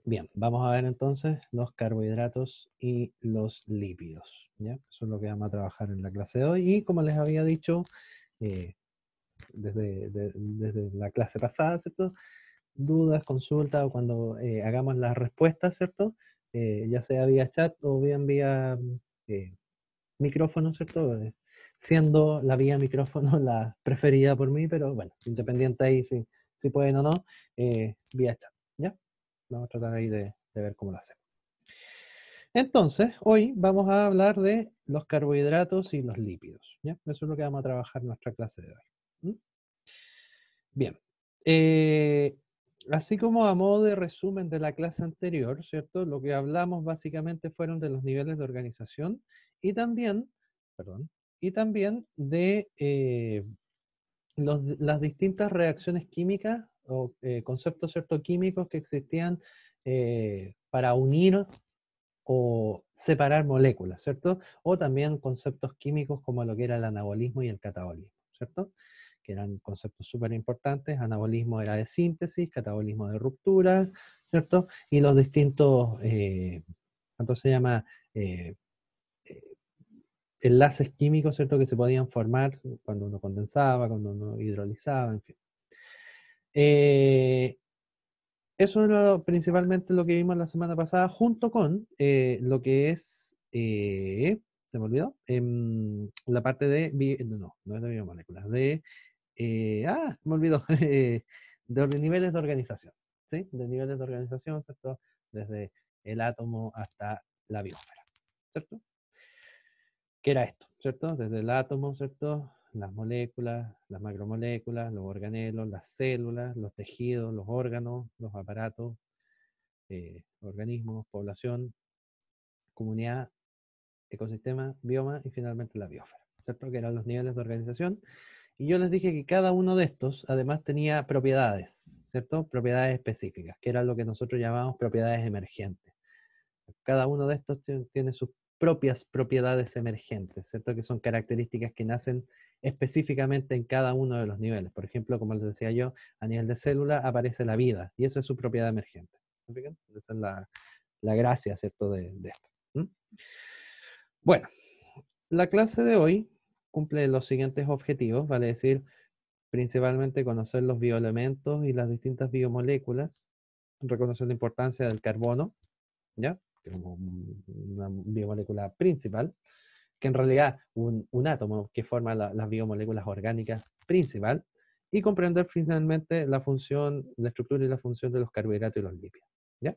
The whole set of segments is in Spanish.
Bien, vamos a ver entonces los carbohidratos y los lípidos, ¿ya? Eso es lo que vamos a trabajar en la clase de hoy. Y como les había dicho eh, desde la clase pasada, ¿cierto? Dudas, consultas o cuando hagamos las respuestas, ¿cierto? Ya sea vía chat o bien vía eh, micrófono, ¿cierto? Siendo la vía micrófono la preferida por mí, pero bueno, independiente ahí si pueden o no, vía chat, ¿ya? Vamos a tratar ahí de ver cómo lo hacemos. Entonces, hoy vamos a hablar de los carbohidratos y los lípidos, ¿ya? Eso es lo que vamos a trabajar en nuestra clase de hoy. ¿Mm? Bien. Eh, Así como a modo de resumen de la clase anterior, ¿cierto? Lo que hablamos básicamente fueron de los niveles de organización y también, perdón, y también de las distintas reacciones químicas o conceptos, ¿cierto? Químicos que existían para unir o separar moléculas, ¿cierto? O también conceptos químicos como lo que era el anabolismo y el catabolismo, ¿cierto? Que eran conceptos súper importantes. Anabolismo era de síntesis, catabolismo de ruptura, ¿cierto? Y los distintos, ¿cuánto se llama? Eh, eh, Enlaces químicos, ¿cierto? Que se podían formar cuando uno condensaba, cuando uno hidrolizaba, en fin. Eh, Eso era principalmente lo que vimos la semana pasada, junto con lo que es, se me olvidó, la parte de, no es de biomoléculas, me olvidó, de niveles de organización, ¿sí? De niveles de organización, ¿cierto? Desde el átomo hasta la biosfera, ¿cierto? ¿Qué era esto, cierto? Desde el átomo, ¿cierto? Las moléculas, las macromoléculas, los organelos, las células, los tejidos, los órganos, los aparatos, organismos, población, comunidad, ecosistema, bioma y finalmente la biosfera, ¿cierto? Que eran los niveles de organización. Y yo les dije que cada uno de estos además tenía propiedades, ¿cierto? Propiedades específicas, que era lo que nosotros llamamos propiedades emergentes. Cada uno de estos tiene sus propias propiedades emergentes, ¿cierto? Que son características que nacen específicamente en cada uno de los niveles. Por ejemplo, como les decía yo, a nivel de célula aparece la vida y eso es su propiedad emergente. ¿Me explican? Esa es la gracia, ¿cierto? De esto. ¿Mm? Bueno, la clase de hoy cumple los siguientes objetivos, vale decir, principalmente conocer los bioelementos y las distintas biomoléculas, reconocer la importancia del carbono, ¿ya? Que es como una biomolécula principal, que en realidad un átomo que forma las biomoléculas orgánicas principal, y comprender finalmente la función, la estructura y la función de los carbohidratos y los lípidos, ¿ya?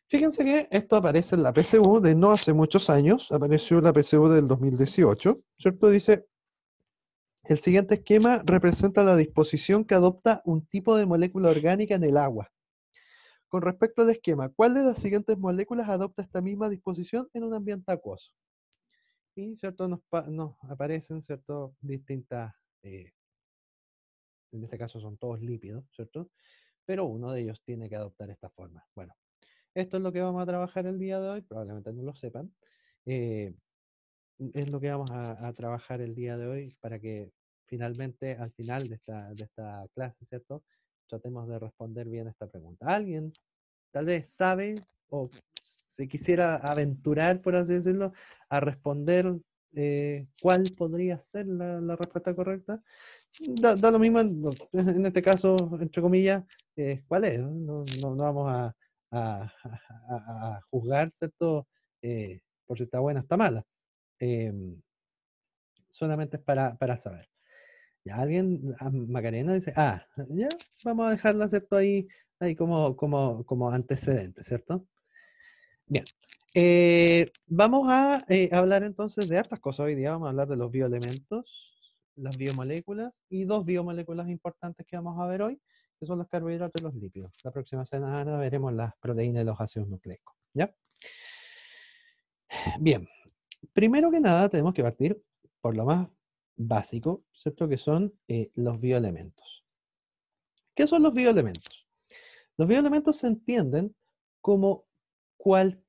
Fíjense que esto aparece en la PSU de no hace muchos años, apareció la PSU del 2018, ¿cierto? Dice, el siguiente esquema representa la disposición que adopta un tipo de molécula orgánica en el agua. Con respecto al esquema, ¿cuál de las siguientes moléculas adopta esta misma disposición en un ambiente acuoso? Y, ¿cierto? Nos aparecen, ¿cierto? Distintas, eh, en este caso son todos lípidos, ¿cierto? Pero uno de ellos tiene que adoptar esta forma. Bueno, esto es lo que vamos a trabajar el día de hoy, probablemente no lo sepan. Eh, es lo que vamos a trabajar el día de hoy para que finalmente, al final de esta clase, ¿cierto? Tratemos de responder bien esta pregunta. ¿Alguien tal vez sabe o se quisiera aventurar, por así decirlo, a responder cuál podría ser la respuesta correcta? Da lo mismo en este caso, entre comillas, cuál es. No vamos a juzgar, ¿cierto? Por si está buena o está mala. Eh, Solamente es para saber. Ya alguien, Macarena dice, ya, vamos a dejarla, ¿cierto? Ahí como antecedente, ¿cierto? Bien. Vamos a hablar entonces de hartas cosas hoy día. Vamos a hablar de los bioelementos, las biomoléculas y dos biomoléculas importantes que vamos a ver hoy, que son los carbohidratos y los lípidos. La próxima semana veremos las proteínas y los ácidos nucleicos. ¿Ya? Bien. Primero que nada, tenemos que partir por lo más básico, ¿cierto? Que son los bioelementos. ¿Qué son los bioelementos? Los bioelementos se entienden como, cual,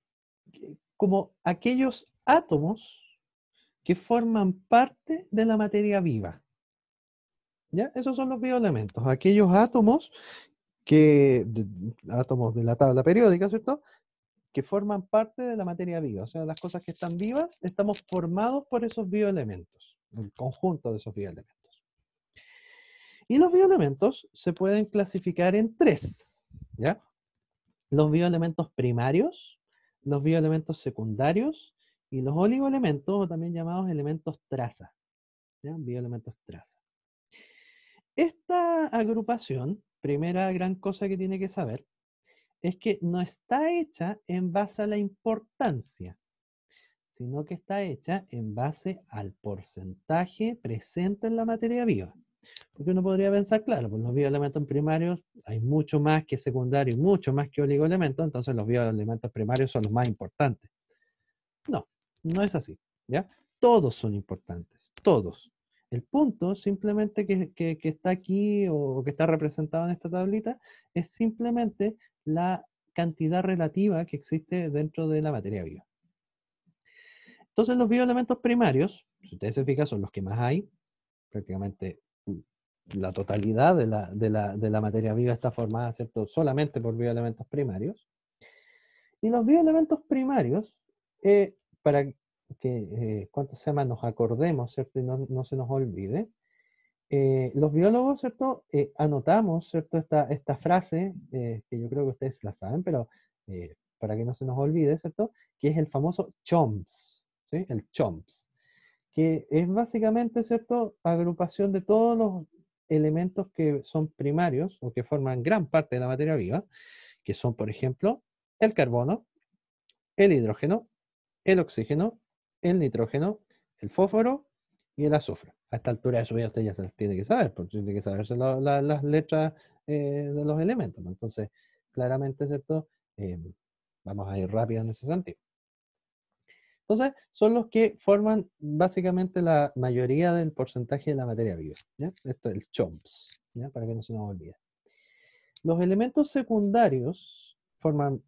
como aquellos átomos que forman parte de la materia viva. ¿Ya? Esos son los bioelementos, aquellos átomos átomos de la tabla periódica, ¿cierto? Que forman parte de la materia viva. O sea, las cosas que están vivas, estamos formados por esos bioelementos, el conjunto de esos bioelementos. Y los bioelementos se pueden clasificar en tres, ¿ya? Los bioelementos primarios, los bioelementos secundarios y los oligoelementos, o también llamados elementos traza, ¿ya? Bioelementos traza. Esta agrupación, primera gran cosa que tiene que saber, es que no está hecha en base a la importancia, sino que está hecha en base al porcentaje presente en la materia viva. Porque uno podría pensar, claro, pues los bioelementos primarios hay mucho más que secundarios y mucho más que oligoelementos, entonces los bioelementos primarios son los más importantes. No, no es así, ¿ya? Todos son importantes, todos. El punto simplemente que está aquí o que está representado en esta tablita es simplemente la cantidad relativa que existe dentro de la materia viva. Entonces los bioelementos primarios, si ustedes se fijan, son los que más hay, prácticamente la totalidad de la materia viva está formada, ¿cierto?, solamente por bioelementos primarios. Y los bioelementos primarios, para que, ¿cuánto se llama?, nos acordemos, ¿cierto?, y no se nos olvide, los biólogos, ¿cierto?, anotamos, ¿cierto?, esta frase, que yo creo que ustedes la saben, pero para que no se nos olvide, ¿cierto?, que es el famoso CHOMPS, ¿sí?, el CHOMPS, que es básicamente, ¿cierto?, agrupación de todos los elementos que son primarios o que forman gran parte de la materia viva, que son, por ejemplo, el carbono, el hidrógeno, el oxígeno, el nitrógeno, el fósforo y el azufre. A esta altura de su vida usted ya se las tiene que saber, porque tiene que saberse las letras de los elementos, ¿no? Entonces, claramente, ¿cierto? Vamos a ir rápido en ese sentido. Entonces, son los que forman básicamente la mayoría del porcentaje de la materia viva, ¿ya? Esto es el CHOMPS, ¿ya? Para que no se nos olvide. Los elementos secundarios forman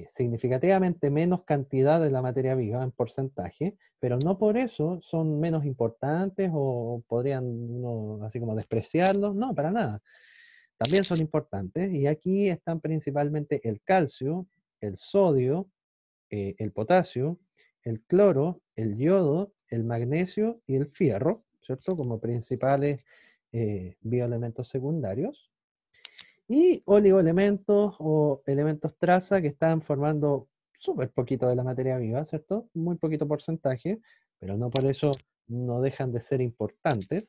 significativamente menos cantidad de la materia viva en porcentaje, pero no por eso son menos importantes o podrían uno así como despreciarlos, no, para nada. También son importantes y aquí están principalmente el calcio, el sodio, el potasio, el cloro, el yodo, el magnesio y el fierro, ¿cierto? Como principales bioelementos secundarios. Y oligoelementos o elementos traza que están formando súper poquito de la materia viva, ¿cierto? Muy poquito porcentaje, pero no por eso no dejan de ser importantes,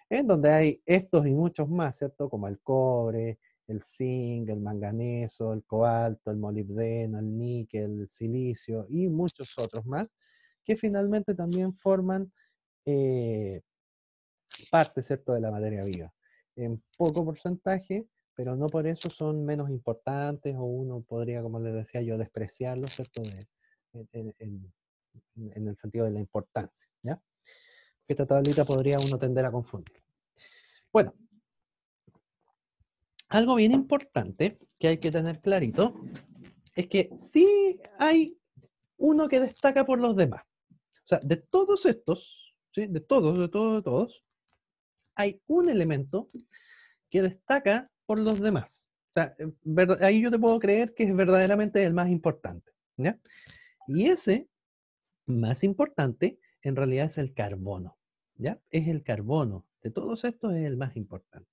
en donde hay estos y muchos más, ¿cierto? Como el cobre, el zinc, el manganeso, el cobalto, el molibdeno, el níquel, el silicio y muchos otros más, que finalmente también forman eh, parte, ¿cierto?, de la materia viva. En poco porcentaje, pero no por eso son menos importantes o uno podría, como les decía yo, despreciarlos, ¿cierto?, en el sentido de la importancia, ¿ya? Esta tablita podría uno tender a confundir. Bueno, algo bien importante que hay que tener clarito es que sí hay uno que destaca por los demás. O sea, de todos estos, ¿sí?, de todos, hay un elemento que destaca por los demás. O sea, ahí yo te puedo creer que es verdaderamente el más importante, ¿ya? Y ese más importante en realidad es el carbono, ¿ya? Es el carbono. De todos estos es el más importante.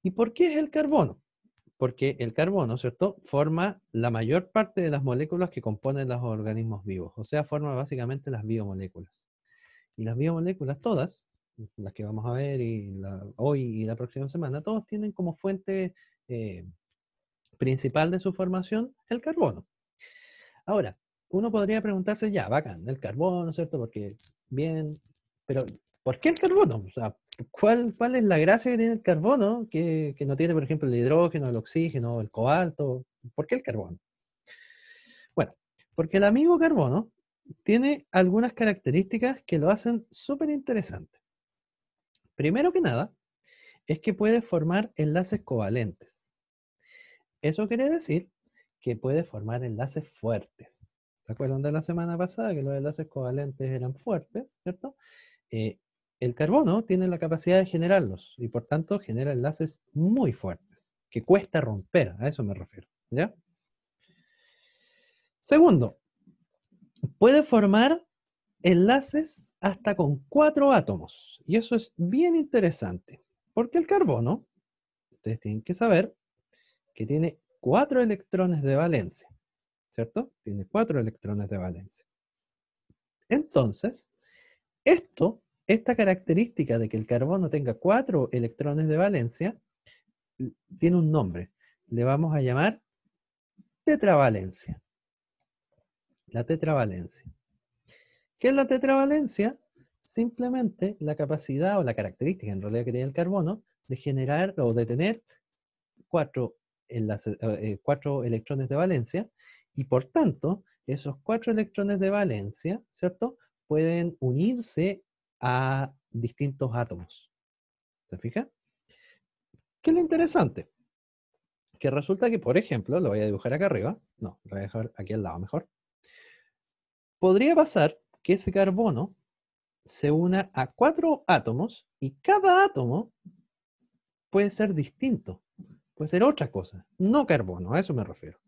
¿Y por qué es el carbono? Porque el carbono, ¿cierto?, forma la mayor parte de las moléculas que componen los organismos vivos. O sea, forma básicamente las biomoléculas. Y las biomoléculas todas, las que vamos a ver hoy y la próxima semana, todos tienen como fuente eh, principal de su formación el carbono. Ahora, uno podría preguntarse, ya, bacán, el carbono, ¿cierto? Porque, bien, pero ¿por qué el carbono? O sea, ¿cuál es la gracia que tiene el carbono que no tiene, por ejemplo, el hidrógeno, el oxígeno, el cobalto? ¿Por qué el carbono? Bueno, porque el amigo carbono tiene algunas características que lo hacen súper interesante. Primero que nada, es que puede formar enlaces covalentes. Eso quiere decir que puede formar enlaces fuertes. ¿Se acuerdan de la semana pasada que los enlaces covalentes eran fuertes, ¿cierto? El carbono tiene la capacidad de generarlos y por tanto genera enlaces muy fuertes, que cuesta romper, a eso me refiero, ¿ya? Segundo, puede formar enlaces hasta con 4 átomos, y eso es bien interesante, porque el carbono, ustedes tienen que saber que tiene 4 electrones de valencia, ¿cierto? Tiene 4 electrones de valencia. Entonces, esta característica de que el carbono tenga 4 electrones de valencia, tiene un nombre. Le vamos a llamar tetravalencia. La tetravalencia. ¿Qué es la tetravalencia? Simplemente la capacidad o la característica en realidad que tiene el carbono de generar o de tener 4 electrones de valencia, y por tanto, esos 4 electrones de valencia, ¿cierto? Pueden unirse a distintos átomos. ¿Se fija? ¿Qué es lo interesante? Que resulta que, por ejemplo, lo voy a dibujar acá arriba, no, lo voy a dejar aquí al lado mejor. Podría pasar que ese carbono se una a 4 átomos y cada átomo puede ser distinto, puede ser otra cosa, no carbono, a eso me refiero.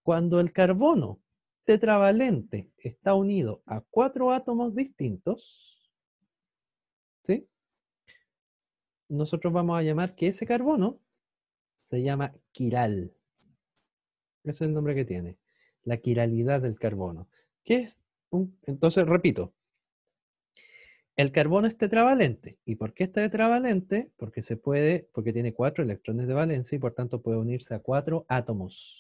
Cuando el carbono tetravalente está unido a 4 átomos distintos, ¿sí? Nosotros vamos a llamar que ese carbono se llama quiral. Ese es el nombre que tiene, la quiralidad del carbono. ¿Qué es? Entonces, repito, el carbono es tetravalente. ¿Y por qué es tetravalente? Porque tiene 4 electrones de valencia y por tanto puede unirse a 4 átomos.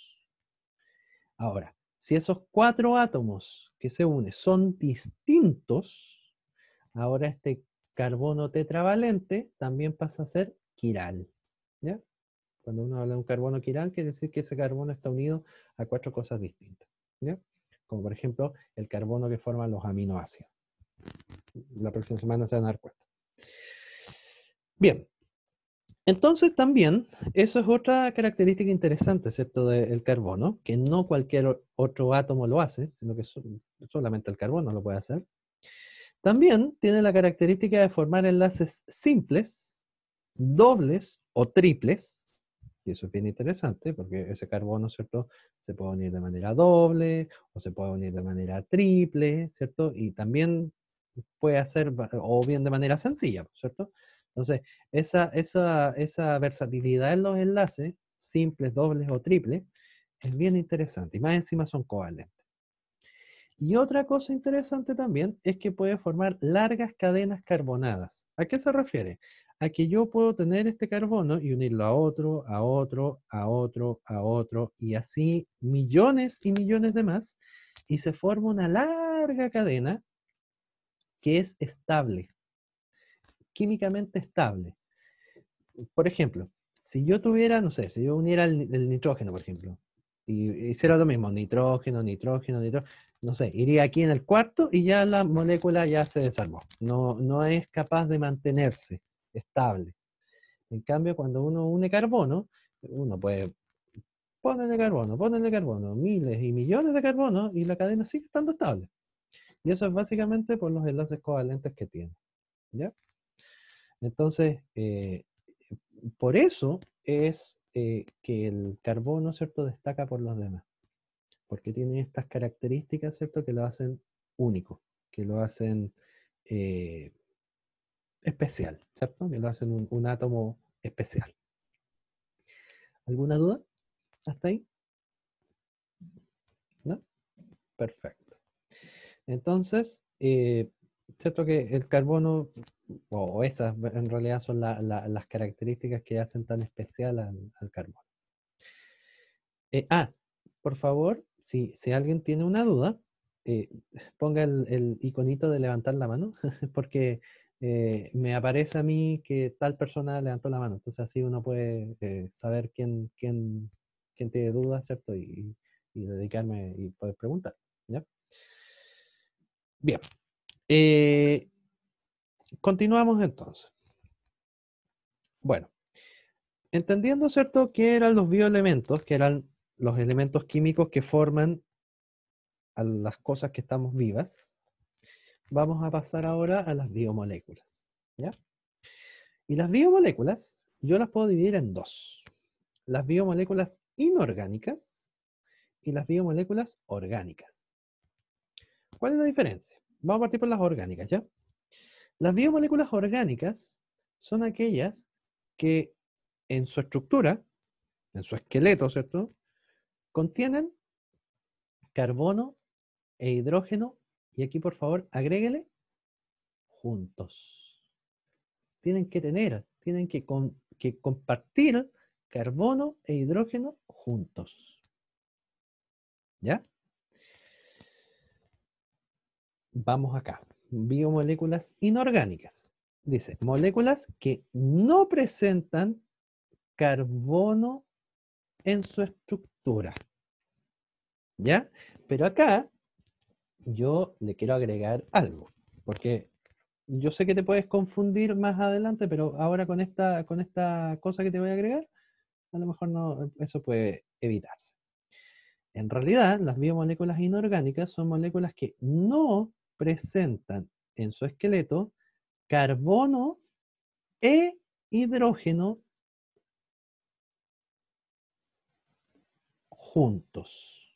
Ahora, si esos 4 átomos que se unen son distintos, ahora este carbono tetravalente también pasa a ser quiral. ¿Ya? Cuando uno habla de un carbono quiral, quiere decir que ese carbono está unido a 4 cosas distintas. ¿Ya? Como por ejemplo el carbono que forman los aminoácidos. La próxima semana se van a dar cuenta. Bien, entonces también, eso es otra característica interesante, ¿cierto?, del carbono, que no cualquier otro átomo lo hace, sino que solamente el carbono lo puede hacer. También tiene la característica de formar enlaces simples, dobles o triples, y eso es bien interesante, porque ese carbono, ¿cierto?, se puede unir de manera doble, o se puede unir de manera triple, ¿cierto?, y también puede hacer, o bien de manera sencilla, ¿cierto? Entonces, esa versatilidad en los enlaces, simples, dobles o triples, es bien interesante, y más encima son covalentes. Y otra cosa interesante también es que puede formar largas cadenas carbonadas. ¿A qué se refiere? A que yo puedo tener este carbono y unirlo a otro, a otro, a otro, a otro, y así millones y millones de más, y se forma una larga cadena que es estable, químicamente estable. Por ejemplo, si yo tuviera, no sé, si yo uniera el nitrógeno, por ejemplo, y hiciera lo mismo, nitrógeno, nitrógeno, nitrógeno, no sé, iría aquí en el cuarto y ya la molécula ya se desarmó. No, no es capaz de mantenerse estable. En cambio, cuando uno une carbono, uno puede ponerle carbono, miles y millones de carbono y la cadena sigue estando estable. Y eso es básicamente por los enlaces covalentes que tiene. ¿Ya? Entonces, por eso es que el carbono, ¿cierto?, destaca por los demás, porque tiene estas características, ¿cierto?, que lo hacen único, que lo hacen eh, especial, ¿cierto?, que lo hacen un átomo especial. ¿Alguna duda hasta ahí? ¿No? Perfecto. Entonces, cierto que el carbono, o esas en realidad son las características que hacen tan especial al carbono. Por favor, si alguien tiene una duda, eh, ponga el iconito de levantar la mano, porque me aparece a mí que tal persona levantó la mano. Entonces así uno puede saber quién tiene dudas, ¿cierto? Y dedicarme y poder preguntar. ¿Ya? Bien. Continuamos entonces. Bueno, entendiendo, ¿cierto?, qué eran los bioelementos, que eran los elementos químicos que forman a las cosas que estamos vivas, vamos a pasar ahora a las biomoléculas. ¿Ya? Y las biomoléculas yo las puedo dividir en dos. las biomoléculas inorgánicas y las biomoléculas orgánicas. ¿Cuál es la diferencia? Vamos a partir por las orgánicas, ¿ya? Las biomoléculas orgánicas son aquellas que en su estructura, en su esqueleto, ¿cierto?, contienen carbono e hidrógeno, y aquí por favor agréguele juntos. Tienen que compartir carbono e hidrógeno juntos. ¿Ya? Vamos acá. Biomoléculas inorgánicas. Dice, moléculas que no presentan carbono en su estructura. ¿Ya? Pero acá yo le quiero agregar algo, porque yo sé que te puedes confundir más adelante, pero ahora con esta cosa que te voy a agregar, a lo mejor no, eso puede evitarse. En realidad, las biomoléculas inorgánicas son moléculas que no presentan en su esqueleto carbono e hidrógeno juntos.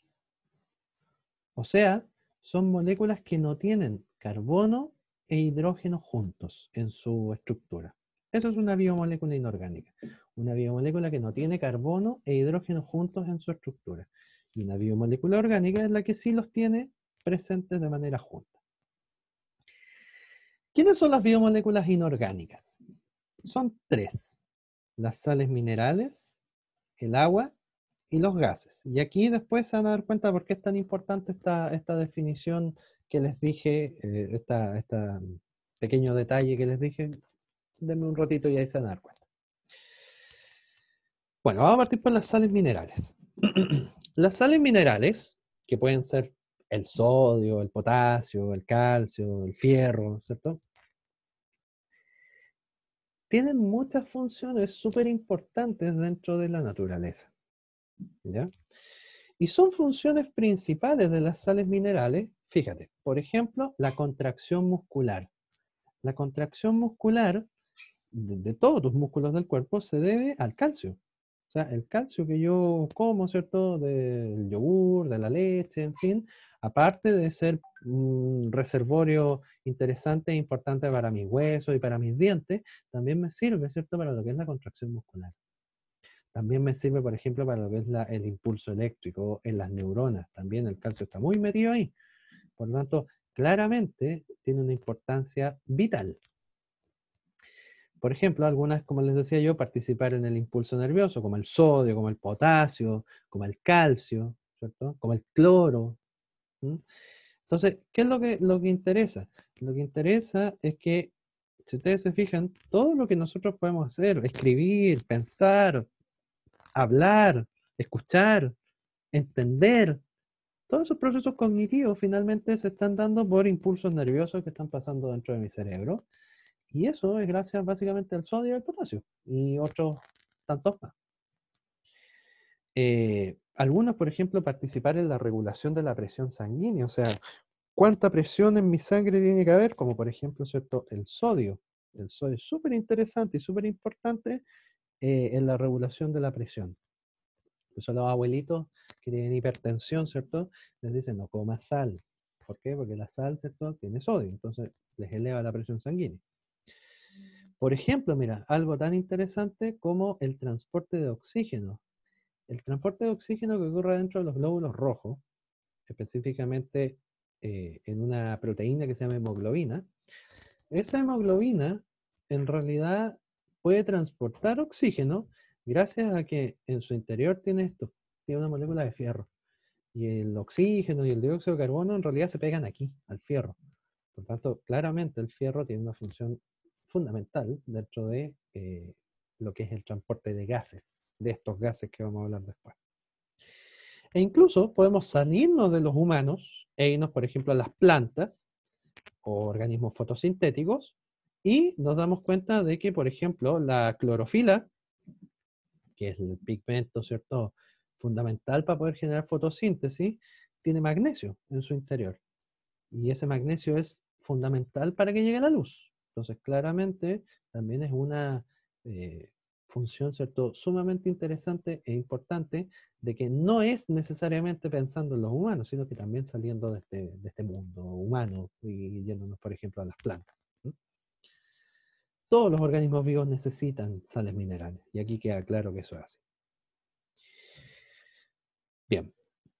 O sea, son moléculas que no tienen carbono e hidrógeno juntos en su estructura. Eso es una biomolécula inorgánica. Una biomolécula que no tiene carbono e hidrógeno juntos en su estructura. Y una biomolécula orgánica es la que sí los tiene presentes de manera junta. ¿Quiénes son las biomoléculas inorgánicas? Son tres: las sales minerales, el agua y los gases. Y aquí después se van a dar cuenta por qué es tan importante esta definición que les dije, este pequeño detalle que les dije. Denme un ratito y ahí se van a dar cuenta. Bueno, vamos a partir por las sales minerales. Las sales minerales, que pueden ser el sodio, el potasio, el calcio, el fierro, ¿cierto?, tienen muchas funciones súper importantes dentro de la naturaleza, ¿ya? Y son funciones principales de las sales minerales, fíjate, por ejemplo, la contracción muscular. La contracción muscular de todos tus músculos del cuerpo se debe al calcio. O sea, el calcio que yo como, ¿cierto?, del yogur, de la leche, en fin, aparte de ser un reservorio interesante e importante para mis huesos y para mis dientes, también me sirve, ¿cierto?, para lo que es la contracción muscular. También me sirve, por ejemplo, para lo que es el impulso eléctrico en las neuronas. También el calcio está muy metido ahí. Por lo tanto, claramente tiene una importancia vital. Por ejemplo, algunas, como les decía yo, participar en el impulso nervioso, como el sodio, como el potasio, como el calcio, ¿cierto?, como el cloro. ¿Mm? Entonces, ¿qué es lo que interesa? Lo que interesa es que, si ustedes se fijan, todo lo que nosotros podemos hacer, escribir, pensar, hablar, escuchar, entender, todos esos procesos cognitivos finalmente se están dando por impulsos nerviosos que están pasando dentro de mi cerebro. Y eso es gracias básicamente al sodio y al potasio y otros tantos más. Algunos, por ejemplo, participar en la regulación de la presión sanguínea, o sea, cuánta presión en mi sangre tiene que haber, como por ejemplo, ¿cierto?, el sodio. El sodio es súper interesante y súper importante en la regulación de la presión. Por eso los abuelitos que tienen hipertensión, ¿cierto?, les dicen no comas sal. ¿Por qué? Porque la sal, ¿cierto?, tiene sodio, entonces les eleva la presión sanguínea. Por ejemplo, mira, algo tan interesante como el transporte de oxígeno. El transporte de oxígeno que ocurre dentro de los glóbulos rojos, específicamente en una proteína que se llama hemoglobina. Esa hemoglobina en realidad puede transportar oxígeno gracias a que en su interior tiene una molécula de fierro. Y el oxígeno y el dióxido de carbono en realidad se pegan aquí, al fierro. Por tanto, claramente el fierro tiene una función fundamental dentro de lo que es el transporte de gases, de estos gases que vamos a hablar después. E incluso podemos salirnos de los humanos e irnos, por ejemplo, a las plantas o organismos fotosintéticos y nos damos cuenta de que, por ejemplo, la clorofila, que es el pigmento, ¿cierto?, fundamental para poder generar fotosíntesis, tiene magnesio en su interior. Y ese magnesio es fundamental para que llegue la luz. Entonces, claramente, también es una función, ¿cierto?, sumamente interesante e importante, de que no es necesariamente pensando en los humanos, sino que también saliendo de este mundo humano y yéndonos, por ejemplo, a las plantas. ¿Mm? Todos los organismos vivos necesitan sales minerales, y aquí queda claro que eso es así. Bien,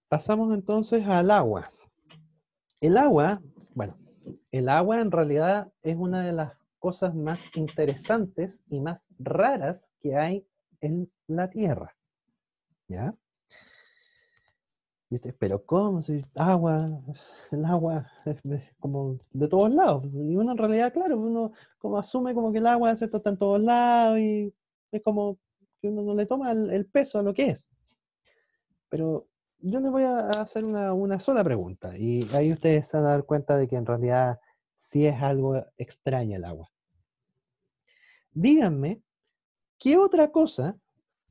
pasamos entonces al agua. El agua, bueno, el agua en realidad es una de las cosas más interesantes y más raras que hay en la Tierra, ¿ya? Y usted, pero ¿cómo? Si agua, el agua es como de todos lados. Y uno en realidad, claro, uno como asume como que el agua, ¿cierto?, está en todos lados y es como que uno no le toma el peso a lo que es. Pero yo les voy a hacer una sola pregunta y ahí ustedes se van a dar cuenta de que en realidad sí es algo extraña el agua. Díganme, ¿qué otra cosa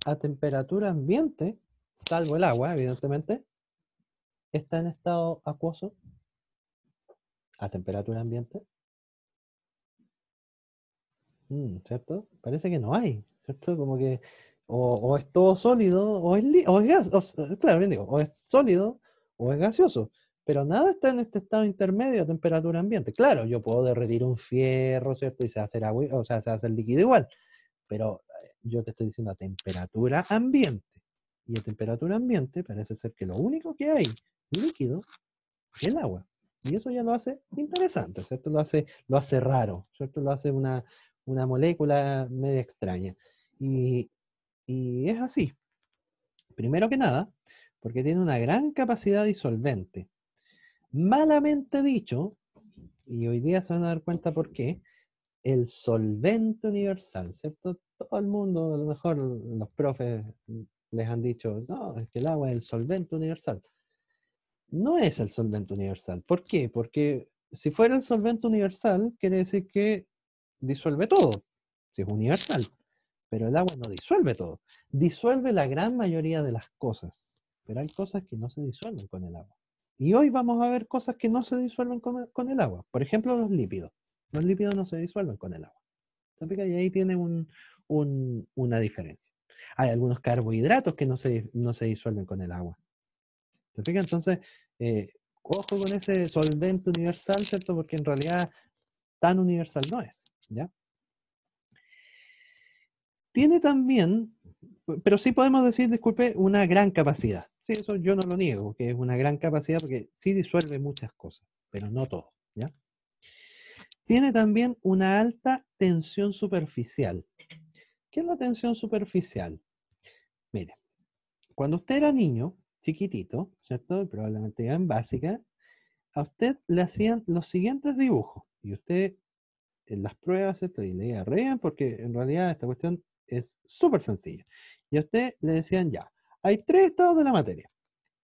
a temperatura ambiente, salvo el agua, evidentemente, está en estado acuoso a temperatura ambiente? ¿Cierto? Parece que no hay, ¿cierto? Como que o es todo sólido o es gas, claro, bien digo, o es sólido o es gaseoso, pero nada está en este estado intermedio a temperatura ambiente. Claro, yo puedo derretir un fierro, ¿cierto? Y se va a hacer agua, o sea, se va a hacer líquido igual, pero yo te estoy diciendo a temperatura ambiente. Y a temperatura ambiente parece ser que lo único que hay líquido es el agua. Y eso ya lo hace interesante, ¿cierto? Lo hace raro, ¿cierto? Lo hace una molécula media extraña. Y, y es así. Primero que nada, porque tiene una gran capacidad disolvente. Malamente dicho, y hoy día se van a dar cuenta por qué, el solvente universal, ¿cierto? Todo el mundo, a lo mejor los profes les han dicho, no, es que el agua es el solvente universal. No es el solvente universal. ¿Por qué? Porque si fuera el solvente universal, quiere decir que disuelve todo, si es universal. Pero el agua no disuelve todo. Disuelve la gran mayoría de las cosas. Pero hay cosas que no se disuelven con el agua. Y hoy vamos a ver cosas que no se disuelven con el agua. Por ejemplo, los lípidos. Los lípidos no se disuelven con el agua. Y ahí tiene una diferencia. Hay algunos carbohidratos que no se disuelven con el agua. ¿Te fijas? Entonces, ojo con ese solvente universal, ¿cierto? Porque en realidad tan universal no es, ¿ya? Tiene también, pero sí podemos decir, disculpe, una gran capacidad. Sí, eso yo no lo niego, que es una gran capacidad porque sí disuelve muchas cosas, pero no todo, ¿ya? Tiene también una alta tensión superficial. ¿Qué es la tensión superficial? Mire, cuando usted era niño, chiquitito, ¿cierto? Probablemente ya en básica, a usted le hacían los siguientes dibujos y usted en las pruebas, ¿cierto? Y leía re bien porque en realidad esta cuestión es súper sencilla. Y a usted le decían ya, hay tres estados de la materia,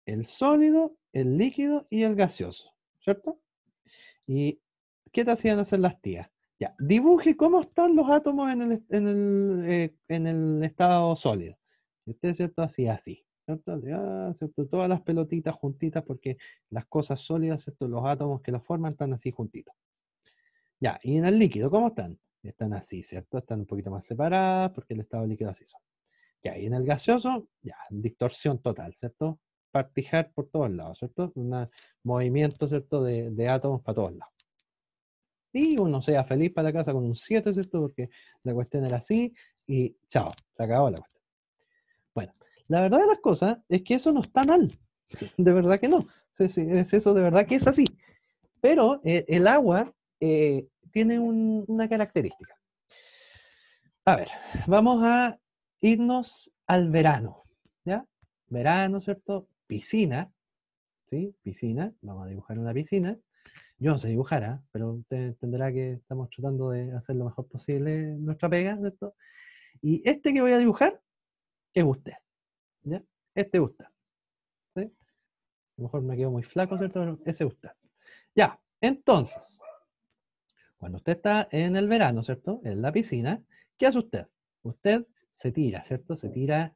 el sólido, el líquido y el gaseoso, ¿cierto? ¿Y qué te hacían hacer las tías? Ya, dibuje cómo están los átomos en el estado sólido. Y usted, ¿cierto? Hacía así, ¿cierto? ¿Cierto? Todas las pelotitas juntitas porque las cosas sólidas, ¿cierto? Los átomos que los forman están así juntitos. Ya, y en el líquido, ¿cómo están? Están así, ¿cierto? Están un poquito más separadas porque el estado líquido así son. Ya, y en el gaseoso, ya, distorsión total, ¿cierto? Partijar por todos lados, ¿cierto? Un movimiento, ¿cierto? De átomos para todos lados. Y uno sea feliz para la casa con un 7, ¿cierto? Porque la cuestión era así y chao, se acabó la cuestión. Bueno, la verdad de las cosas es que eso no está mal. De verdad que no. Es eso de verdad que es así. Pero el agua tiene una característica. A ver, vamos a irnos al verano, ¿ya? Verano, ¿cierto? Piscina, ¿sí? Piscina, vamos a dibujar una piscina. Yo no sé dibujar, ¿ah? Pero usted entenderá que estamos tratando de hacer lo mejor posible nuestra pega, ¿cierto? Y este que voy a dibujar es usted, ¿ya? Este es usted, ¿sí? A lo mejor me quedo muy flaco, ¿cierto? Pero ese es usted. Ya, entonces, cuando usted está en el verano, ¿cierto? En la piscina, ¿qué hace usted? Usted se tira, ¿cierto? Se tira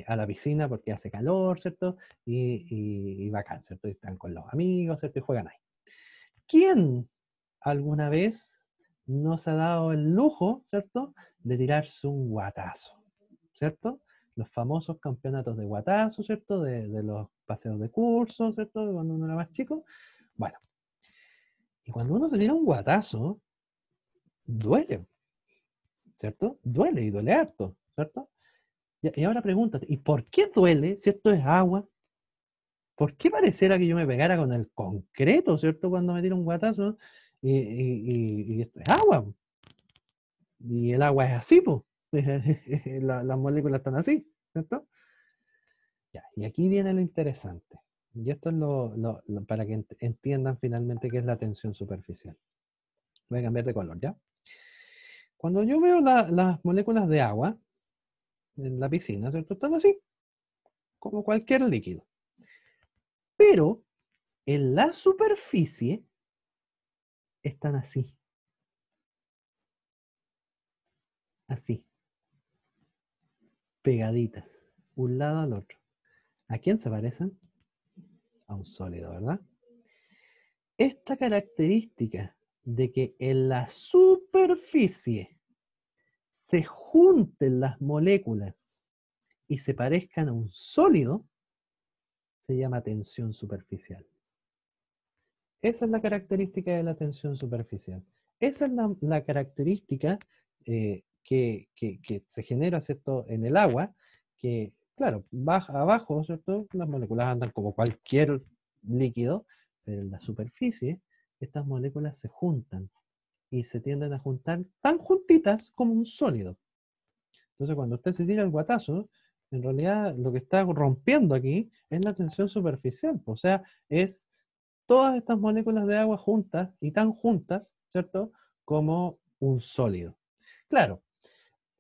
a la piscina porque hace calor, ¿cierto? Y bacán, ¿cierto? Y están con los amigos, ¿cierto? Y juegan ahí. ¿Quién alguna vez no se ha dado el lujo, ¿cierto? De tirarse un guatazo? ¿cierto? Los famosos campeonatos de guatazo, ¿cierto? De los paseos de curso, ¿cierto? Cuando uno era más chico. Bueno, y cuando uno se tira un guatazo, duele, ¿cierto? Duele y duele harto, ¿cierto? Y ahora pregúntate, ¿y por qué duele si esto es agua? ¿Por qué pareciera que yo me pegara con el concreto, ¿cierto? Cuando me tiro un guatazo y esto es agua. Y el agua es así, pues. Las moléculas están así, ¿cierto? Ya, y aquí viene lo interesante. Y esto es para que entiendan finalmente qué es la tensión superficial. Voy a cambiar de color, ¿ya? Cuando yo veo las moléculas de agua en la piscina, ¿cierto? Están así, como cualquier líquido. Pero en la superficie están así, así, pegaditas, un lado al otro. ¿A quién se parecen? A un sólido, ¿verdad? Esta característica de que en la superficie se junten las moléculas y se parezcan a un sólido, se llama tensión superficial. Esa es la característica de la tensión superficial. Esa es la característica que se genera, ¿cierto?, en el agua, que, claro, abajo, ¿cierto?, las moléculas andan como cualquier líquido, pero en la superficie estas moléculas se juntan y se tienden a juntar tan juntitas como un sólido. Entonces, cuando usted se tira el guatazo, en realidad lo que está rompiendo aquí es la tensión superficial. O sea, es todas estas moléculas de agua juntas y tan juntas, ¿cierto? Como un sólido. Claro,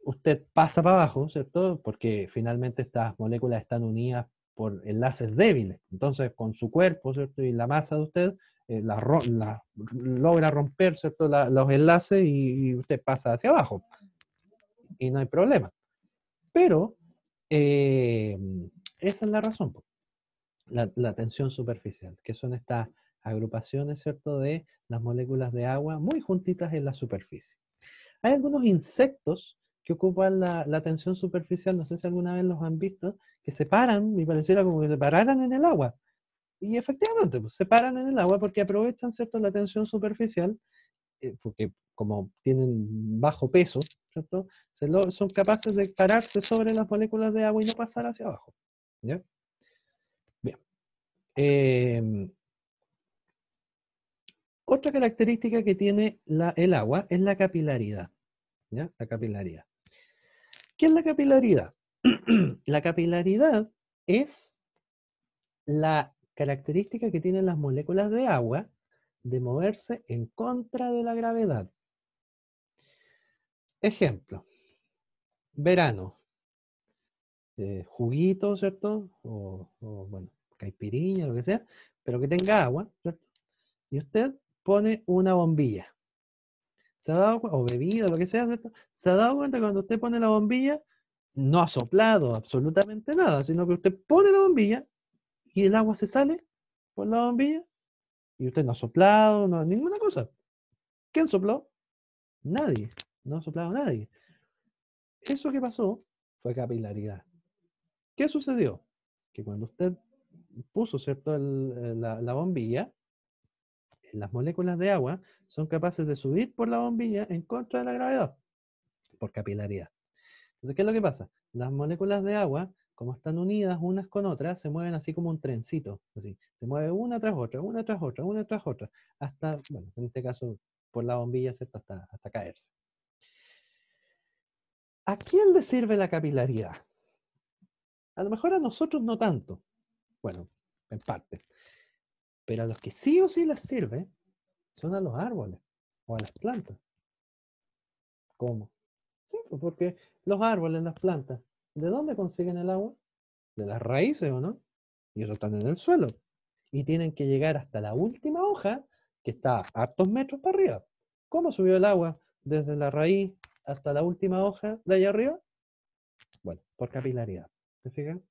usted pasa para abajo, ¿cierto? Porque finalmente estas moléculas están unidas por enlaces débiles. Entonces, con su cuerpo, ¿cierto? Y la masa de usted, logra romper, ¿cierto? Los enlaces y usted pasa hacia abajo. Y no hay problema. Pero eh, esa es la razón, la tensión superficial, que son estas agrupaciones, ¿cierto?, de las moléculas de agua muy juntitas en la superficie. Hay algunos insectos que ocupan la tensión superficial, no sé si alguna vez los han visto, que se paran y pareciera como que se pararan en el agua. Y efectivamente, pues, se paran en el agua porque aprovechan, ¿cierto?, la tensión superficial, porque como tienen bajo peso, ¿cierto?, son capaces de pararse sobre las moléculas de agua y no pasar hacia abajo. ¿Ya? Bien. Otra característica que tiene el agua es la capilaridad. ¿Ya? La capilaridad. ¿Qué es la capilaridad? La capilaridad es la característica que tienen las moléculas de agua de moverse en contra de la gravedad. Ejemplo, verano, juguito, ¿cierto? Bueno, caipiriña, lo que sea, pero que tenga agua, ¿cierto? Y usted pone una bombilla. ¿Se ha dado cuenta? O bebida, lo que sea, ¿cierto? ¿Se ha dado cuenta que cuando usted pone la bombilla, no ha soplado absolutamente nada, sino que usted pone la bombilla y el agua se sale por la bombilla y usted no ha soplado, no, ninguna cosa? ¿Quién sopló? Nadie. No ha soplado nadie. Eso que pasó fue capilaridad. ¿Qué sucedió? Que cuando usted puso, ¿cierto?, la bombilla, las moléculas de agua son capaces de subir por la bombilla en contra de la gravedad, por capilaridad. Entonces, ¿qué es lo que pasa? Las moléculas de agua, como están unidas unas con otras, se mueven así como un trencito. Así. Se mueve una tras otra, una tras otra, una tras otra, hasta, bueno, en este caso, por la bombilla, ¿cierto?, hasta caerse. ¿A quién le sirve la capilaridad? A lo mejor a nosotros no tanto. Bueno, en parte. Pero a los que sí o sí les sirve son a los árboles o a las plantas. ¿Cómo? Sí, pues porque los árboles, las plantas, ¿de dónde consiguen el agua? De las raíces, ¿o no? Y eso están en el suelo. Y tienen que llegar hasta la última hoja, que está a hartos metros para arriba. ¿Cómo subió el agua desde la raíz hasta la última hoja de allá arriba? Bueno, por capilaridad. ¿Se fijan?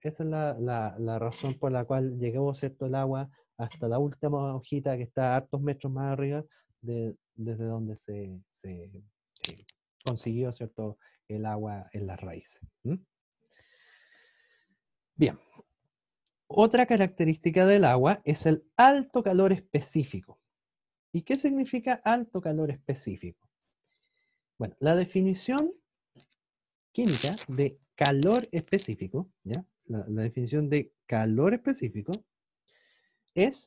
Esa es la razón por la cual llegó, ¿cierto?, el agua hasta la última hojita que está a hartos metros más arriba desde donde se consiguió, ¿cierto?, el agua en las raíces. Bien. Otra característica del agua es el alto calor específico. ¿Y qué significa alto calor específico? Bueno, la definición química de calor específico, ¿ya? La definición de calor específico es,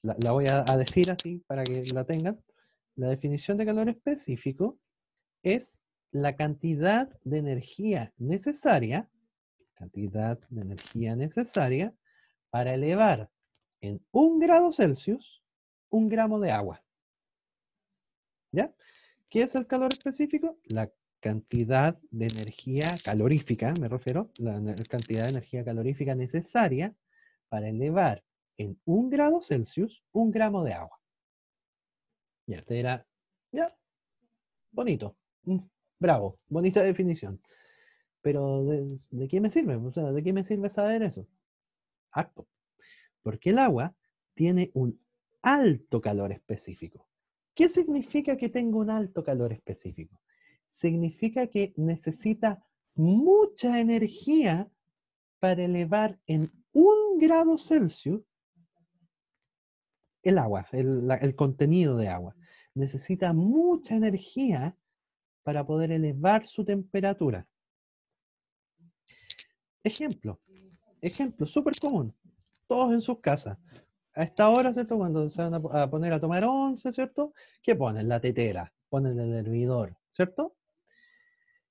la voy a decir así para que la tengan, la definición de calor específico es la cantidad de energía necesaria para elevar en 1 grado Celsius 1 gramo de agua. ¿Ya? ¿Qué es el calor específico? La cantidad de energía calorífica, me refiero, la cantidad de energía calorífica necesaria para elevar en 1 grado Celsius 1 gramo de agua. Ya, este era, ya, bonito, bravo, bonita definición. Pero ¿de qué me sirve? O sea, ¿de qué me sirve saber eso? Harto. Porque el agua tiene un alto calor específico. ¿Qué significa que tenga un alto calor específico? Significa que necesita mucha energía para elevar en 1 grado Celsius el agua, el contenido de agua. Necesita mucha energía para poder elevar su temperatura. Ejemplo súper común. Todos en sus casas. A esta hora, ¿cierto? Cuando se van a poner a tomar once, ¿cierto? ¿Qué ponen? La tetera, ponen el hervidor, ¿cierto?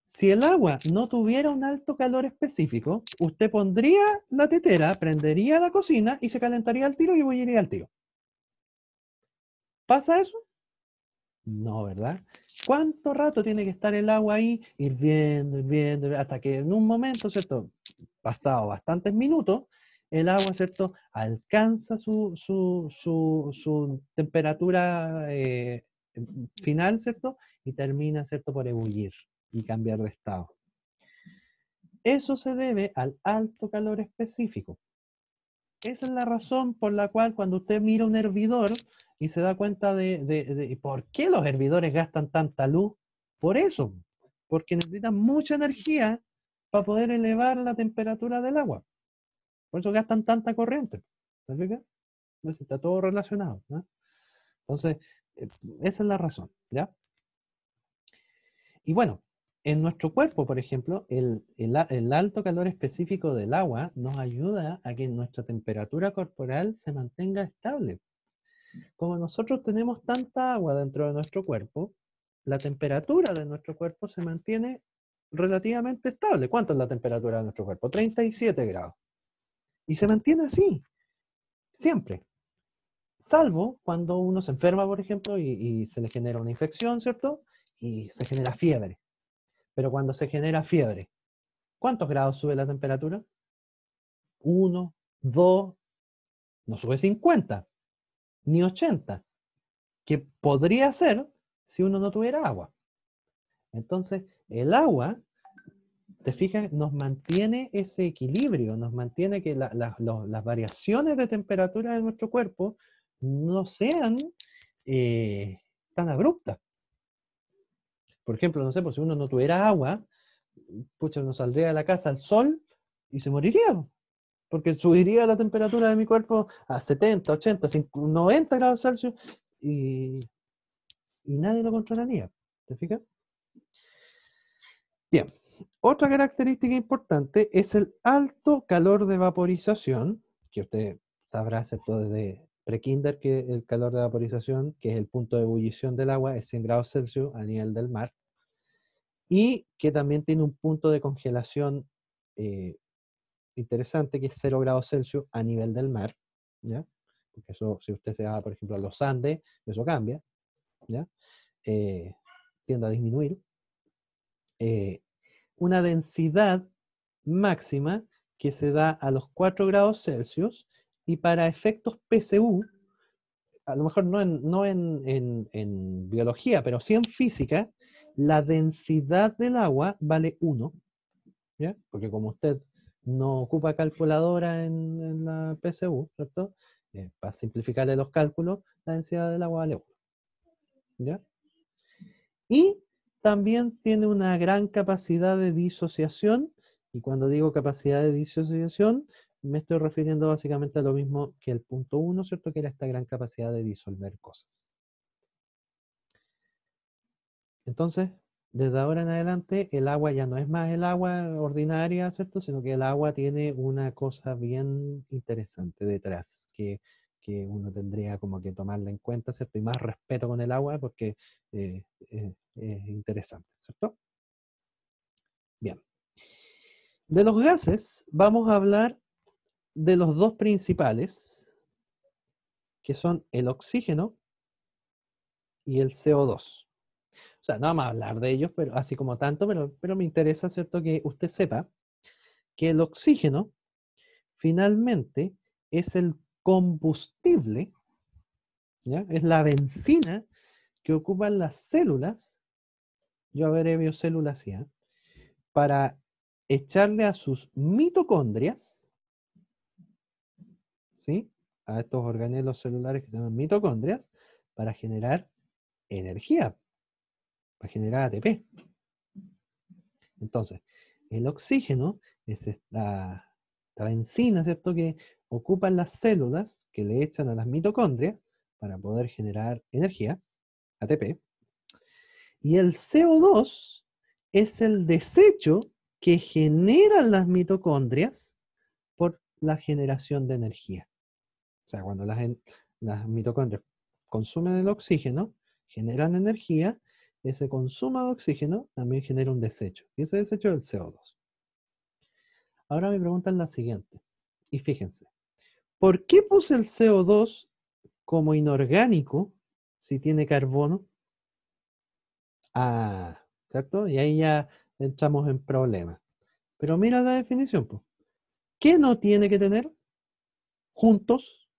Si el agua no tuviera un alto calor específico, usted pondría la tetera, prendería la cocina y se calentaría al tiro y bulliría al tiro. ¿Pasa eso? No, ¿verdad? ¿Cuánto rato tiene que estar el agua ahí hirviendo, hasta que en un momento, ¿cierto? Pasado bastantes minutos, el agua, ¿cierto? Alcanza su temperatura final, ¿cierto? Y termina, ¿cierto? Por ebullir y cambiar de estado. Eso se debe al alto calor específico. Esa es la razón por la cual cuando usted mira un hervidor y se da cuenta de por qué los hervidores gastan tanta luz, por eso, porque necesitan mucha energía para poder elevar la temperatura del agua. Por eso gastan tanta corriente. ¿Se fija? Entonces, está todo relacionado, ¿no? Entonces, esa es la razón, ¿ya? Y bueno, en nuestro cuerpo, por ejemplo, el alto calor específico del agua nos ayuda a que nuestra temperatura corporal se mantenga estable. Como nosotros tenemos tanta agua dentro de nuestro cuerpo, la temperatura de nuestro cuerpo se mantiene relativamente estable. ¿Cuánto es la temperatura de nuestro cuerpo? 37 grados. Y se mantiene así, siempre. Salvo cuando uno se enferma, por ejemplo, y se le genera una infección, ¿cierto? Y se genera fiebre. Pero cuando se genera fiebre, ¿cuántos grados sube la temperatura? 1, 2, no sube 50, ni 80, que podría ser si uno no tuviera agua. Entonces, el agua, te fijas, nos mantiene ese equilibrio, nos mantiene que las variaciones de temperatura de nuestro cuerpo no sean tan abruptas. Por ejemplo, no sé, pues si uno no tuviera agua, pucha, uno saldría de la casa al sol y se moriría, porque subiría la temperatura de mi cuerpo a 70, 80, 90 grados Celsius y nadie lo controlaría. ¿Te fijas? Bien, otra característica importante es el alto calor de vaporización, que usted sabrá, ¿cierto? Desde prekinder que el calor de vaporización, que es el punto de ebullición del agua, es 100 grados Celsius a nivel del mar, y que también tiene un punto de congelación interesante, que es 0 grados Celsius a nivel del mar, ¿ya? Porque eso, si usted se va, por ejemplo, a los Andes, eso cambia, ¿ya? Tiende a disminuir. Una densidad máxima que se da a los 4 grados Celsius y para efectos PSU, a lo mejor no en biología, pero sí en física, la densidad del agua vale 1, ¿ya? Porque como usted no ocupa calculadora en la PSU, ¿cierto? Para simplificarle los cálculos, la densidad del agua vale 1, ¿ya? Y también tiene una gran capacidad de disociación, y cuando digo capacidad de disociación, me estoy refiriendo básicamente a lo mismo que el punto 1, ¿cierto? Que era esta gran capacidad de disolver cosas. Entonces, desde ahora en adelante, el agua ya no es más el agua ordinaria, ¿cierto? Sino que el agua tiene una cosa bien interesante detrás, que uno tendría como que tomarla en cuenta, ¿cierto? Y más respeto con el agua porque es interesante, ¿cierto? Bien. De los gases, vamos a hablar de los dos principales, que son el oxígeno y el CO2. O sea, no vamos a hablar de ellos, pero así como tanto, pero me interesa, ¿cierto? Que usted sepa que el oxígeno finalmente es el combustible, ¿ya? Es la benzina que ocupan las células, yo abrevio células ya, para echarle a sus mitocondrias, ¿sí? A estos organelos celulares que se llaman mitocondrias, para generar energía, para generar ATP. Entonces, el oxígeno es esta benzina, ¿cierto? Que ocupan las células que le echan a las mitocondrias para poder generar energía, ATP. Y el CO2 es el desecho que generan las mitocondrias por la generación de energía. O sea, cuando las mitocondrias consumen el oxígeno, generan energía, ese consumo de oxígeno también genera un desecho. Y ese desecho es el CO2. Ahora me preguntan la siguiente. Y fíjense, ¿por qué puse el CO2 como inorgánico si tiene carbono? Ah, ¿cierto? Y ahí ya entramos en problemas. Pero mira la definición, pues. ¿Qué no tiene que tener? Juntos,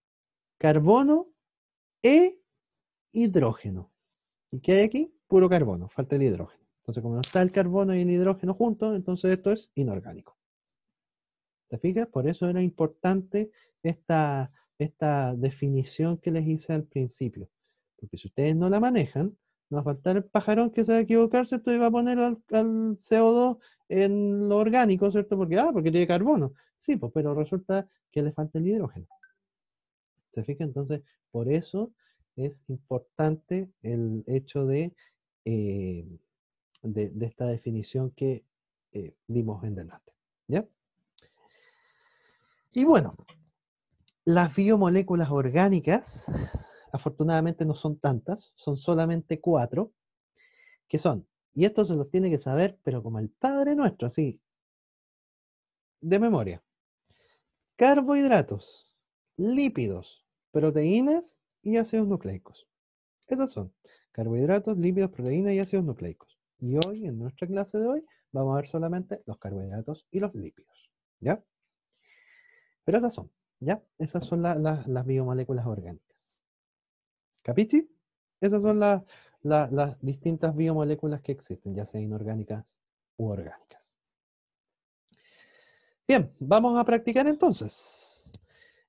carbono e hidrógeno. ¿Y qué hay aquí? Puro carbono, falta el hidrógeno. Entonces, como no está el carbono y el hidrógeno juntos, entonces esto es inorgánico. ¿Te fijas? Por eso era importante esta definición que les hice al principio. Porque si ustedes no la manejan, no va a faltar el pajarón que se va a equivocar, ¿cierto? Y va a poner al CO2 en lo orgánico, ¿cierto? Porque tiene carbono. Sí, pues, pero resulta que le falta el hidrógeno. ¿Se fija? Entonces, por eso es importante el hecho eh, de esta definición que dimos en delante. ¿Ya? Y bueno, las biomoléculas orgánicas, afortunadamente no son tantas, son solamente 4, que son, y esto se los tiene que saber, pero como el Padre Nuestro, así, de memoria: carbohidratos, lípidos, proteínas y ácidos nucleicos. Esas son carbohidratos, lípidos, proteínas y ácidos nucleicos. Y hoy, en nuestra clase de hoy, vamos a ver solamente los carbohidratos y los lípidos. ¿Ya? Pero esas son, ¿ya? Esas son las biomoléculas orgánicas. ¿Capichi? Esas son las distintas biomoléculas que existen, ya sean inorgánicas u orgánicas. Bien, vamos a practicar entonces.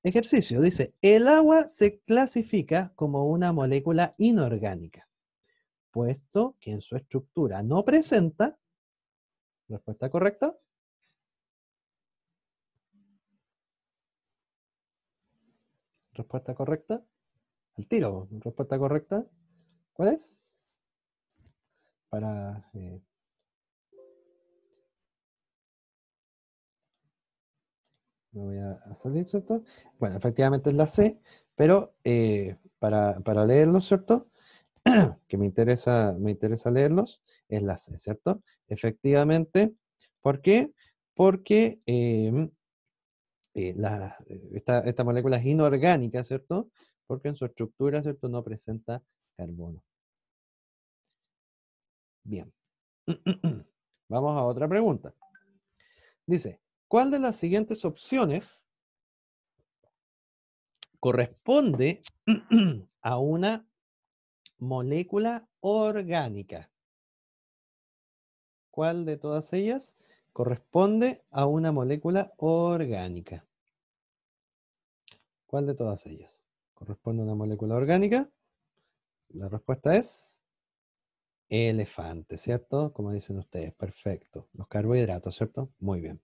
Ejercicio, dice, el agua se clasifica como una molécula inorgánica, puesto que en su estructura no presenta, respuesta correcta, respuesta correcta, al tiro, respuesta correcta, ¿cuál es? Para, me voy a salir, ¿cierto? Bueno, efectivamente es la C, pero para leerlo, ¿cierto? Que me interesa leerlos, es la C, ¿cierto? Efectivamente, ¿por qué? Porque esta molécula es inorgánica, ¿cierto? Porque en su estructura, ¿cierto? No presenta carbono. Bien. Vamos a otra pregunta. Dice, ¿cuál de las siguientes opciones corresponde a una molécula orgánica? ¿Cuál de todas ellas corresponde a una molécula orgánica? ¿Cuál de todas ellas corresponde a una molécula orgánica? La respuesta es elefante, ¿cierto? Como dicen ustedes, perfecto. Los carbohidratos, ¿cierto? Muy bien.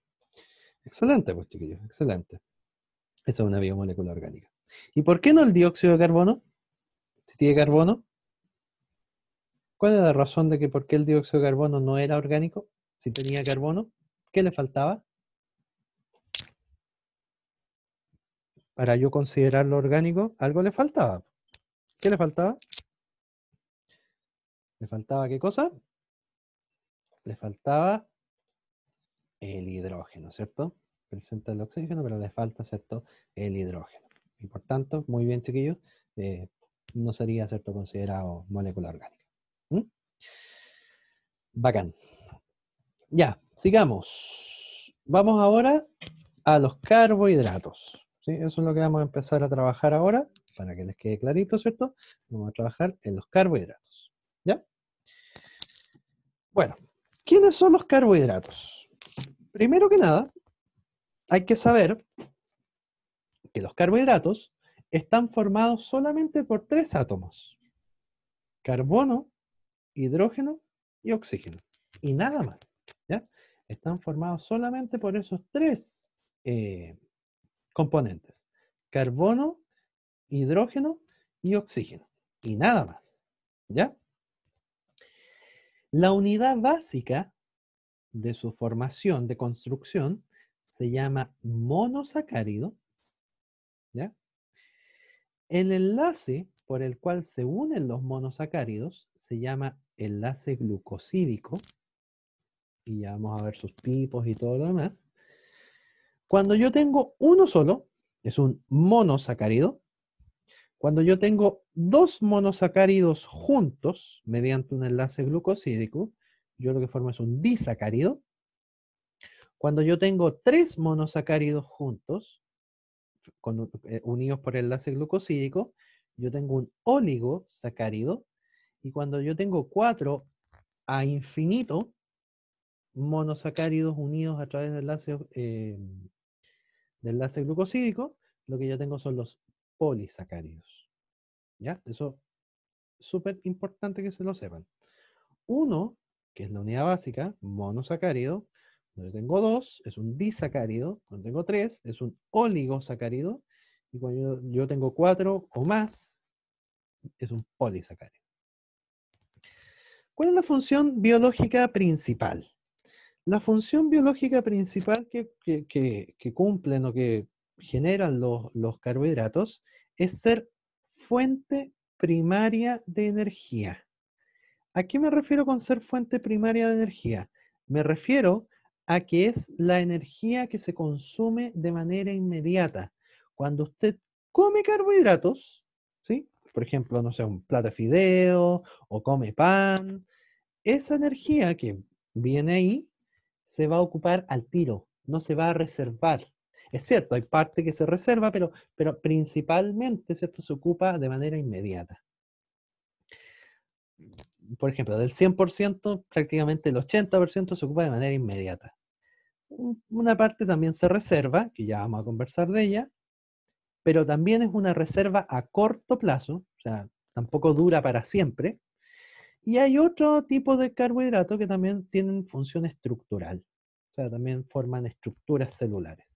Excelente, pues chiquillos, excelente. Esa es una biomolécula orgánica. ¿Y por qué no el dióxido de carbono? Si tiene carbono, ¿cuál es la razón de que por qué el dióxido de carbono no era orgánico? Si tenía carbono, ¿qué le faltaba? Para yo considerarlo orgánico, algo le faltaba. ¿Qué le faltaba? ¿Le faltaba qué cosa? Le faltaba el hidrógeno, ¿cierto? Presenta el oxígeno, pero le falta, ¿cierto? El hidrógeno. Y por tanto, muy bien, chiquillos, no sería, ¿cierto?, considerado molécula orgánica. ¿Mm? Bacán. Ya, sigamos. Vamos ahora a los carbohidratos. ¿Sí? Eso es lo que vamos a empezar a trabajar ahora, para que les quede clarito, ¿cierto? Vamos a trabajar en los carbohidratos. ¿Ya? Bueno, ¿quiénes son los carbohidratos? Primero que nada, hay que saber que los carbohidratos están formados solamente por 3 átomos: carbono, hidrógeno y oxígeno. Y nada más. ¿Ya? Están formados solamente por esos 3 componentes: carbono, hidrógeno y oxígeno. Y nada más. ¿Ya? La unidad básica de su formación, de construcción, se llama monosacárido. ¿Ya? El enlace por el cual se unen los monosacáridos se llama enlace glucosídico. Y ya vamos a ver sus tipos y todo lo demás. Cuando yo tengo uno solo, es un monosacárido. Cuando yo tengo 2 monosacáridos juntos, mediante un enlace glucosídico, yo lo que formo es un disacárido. Cuando yo tengo 3 monosacáridos juntos, unidos por enlace glucosídico, yo tengo un oligosacárido. Y cuando yo tengo 4 a infinito monosacáridos unidos a través del enlace glucosídico, lo que yo tengo son los polisacáridos. ¿Ya? Eso es súper importante que se lo sepan. Uno, que es la unidad básica, monosacárido. Cuando yo tengo 2, es un disacárido. Cuando tengo 3, es un oligosacárido. Y cuando yo tengo 4 o más, es un polisacárido. ¿Cuál es la función biológica principal? La función biológica principal que cumplen o que generan los carbohidratos es ser fuente primaria de energía. ¿A qué me refiero con ser fuente primaria de energía? Me refiero a que es la energía que se consume de manera inmediata. Cuando usted come carbohidratos, ¿sí? Por ejemplo, no sé, un plato de fideo o come pan, esa energía que viene ahí se va a ocupar al tiro, no se va a reservar. Es cierto, hay parte que se reserva, pero principalmente, ¿cierto?, se ocupa de manera inmediata. Por ejemplo, del 100%, prácticamente el 80% se ocupa de manera inmediata. Una parte también se reserva, que ya vamos a conversar de ella, pero también es una reserva a corto plazo, o sea, tampoco dura para siempre. Y hay otro tipo de carbohidratos que también tienen función estructural, o sea, también forman estructuras celulares.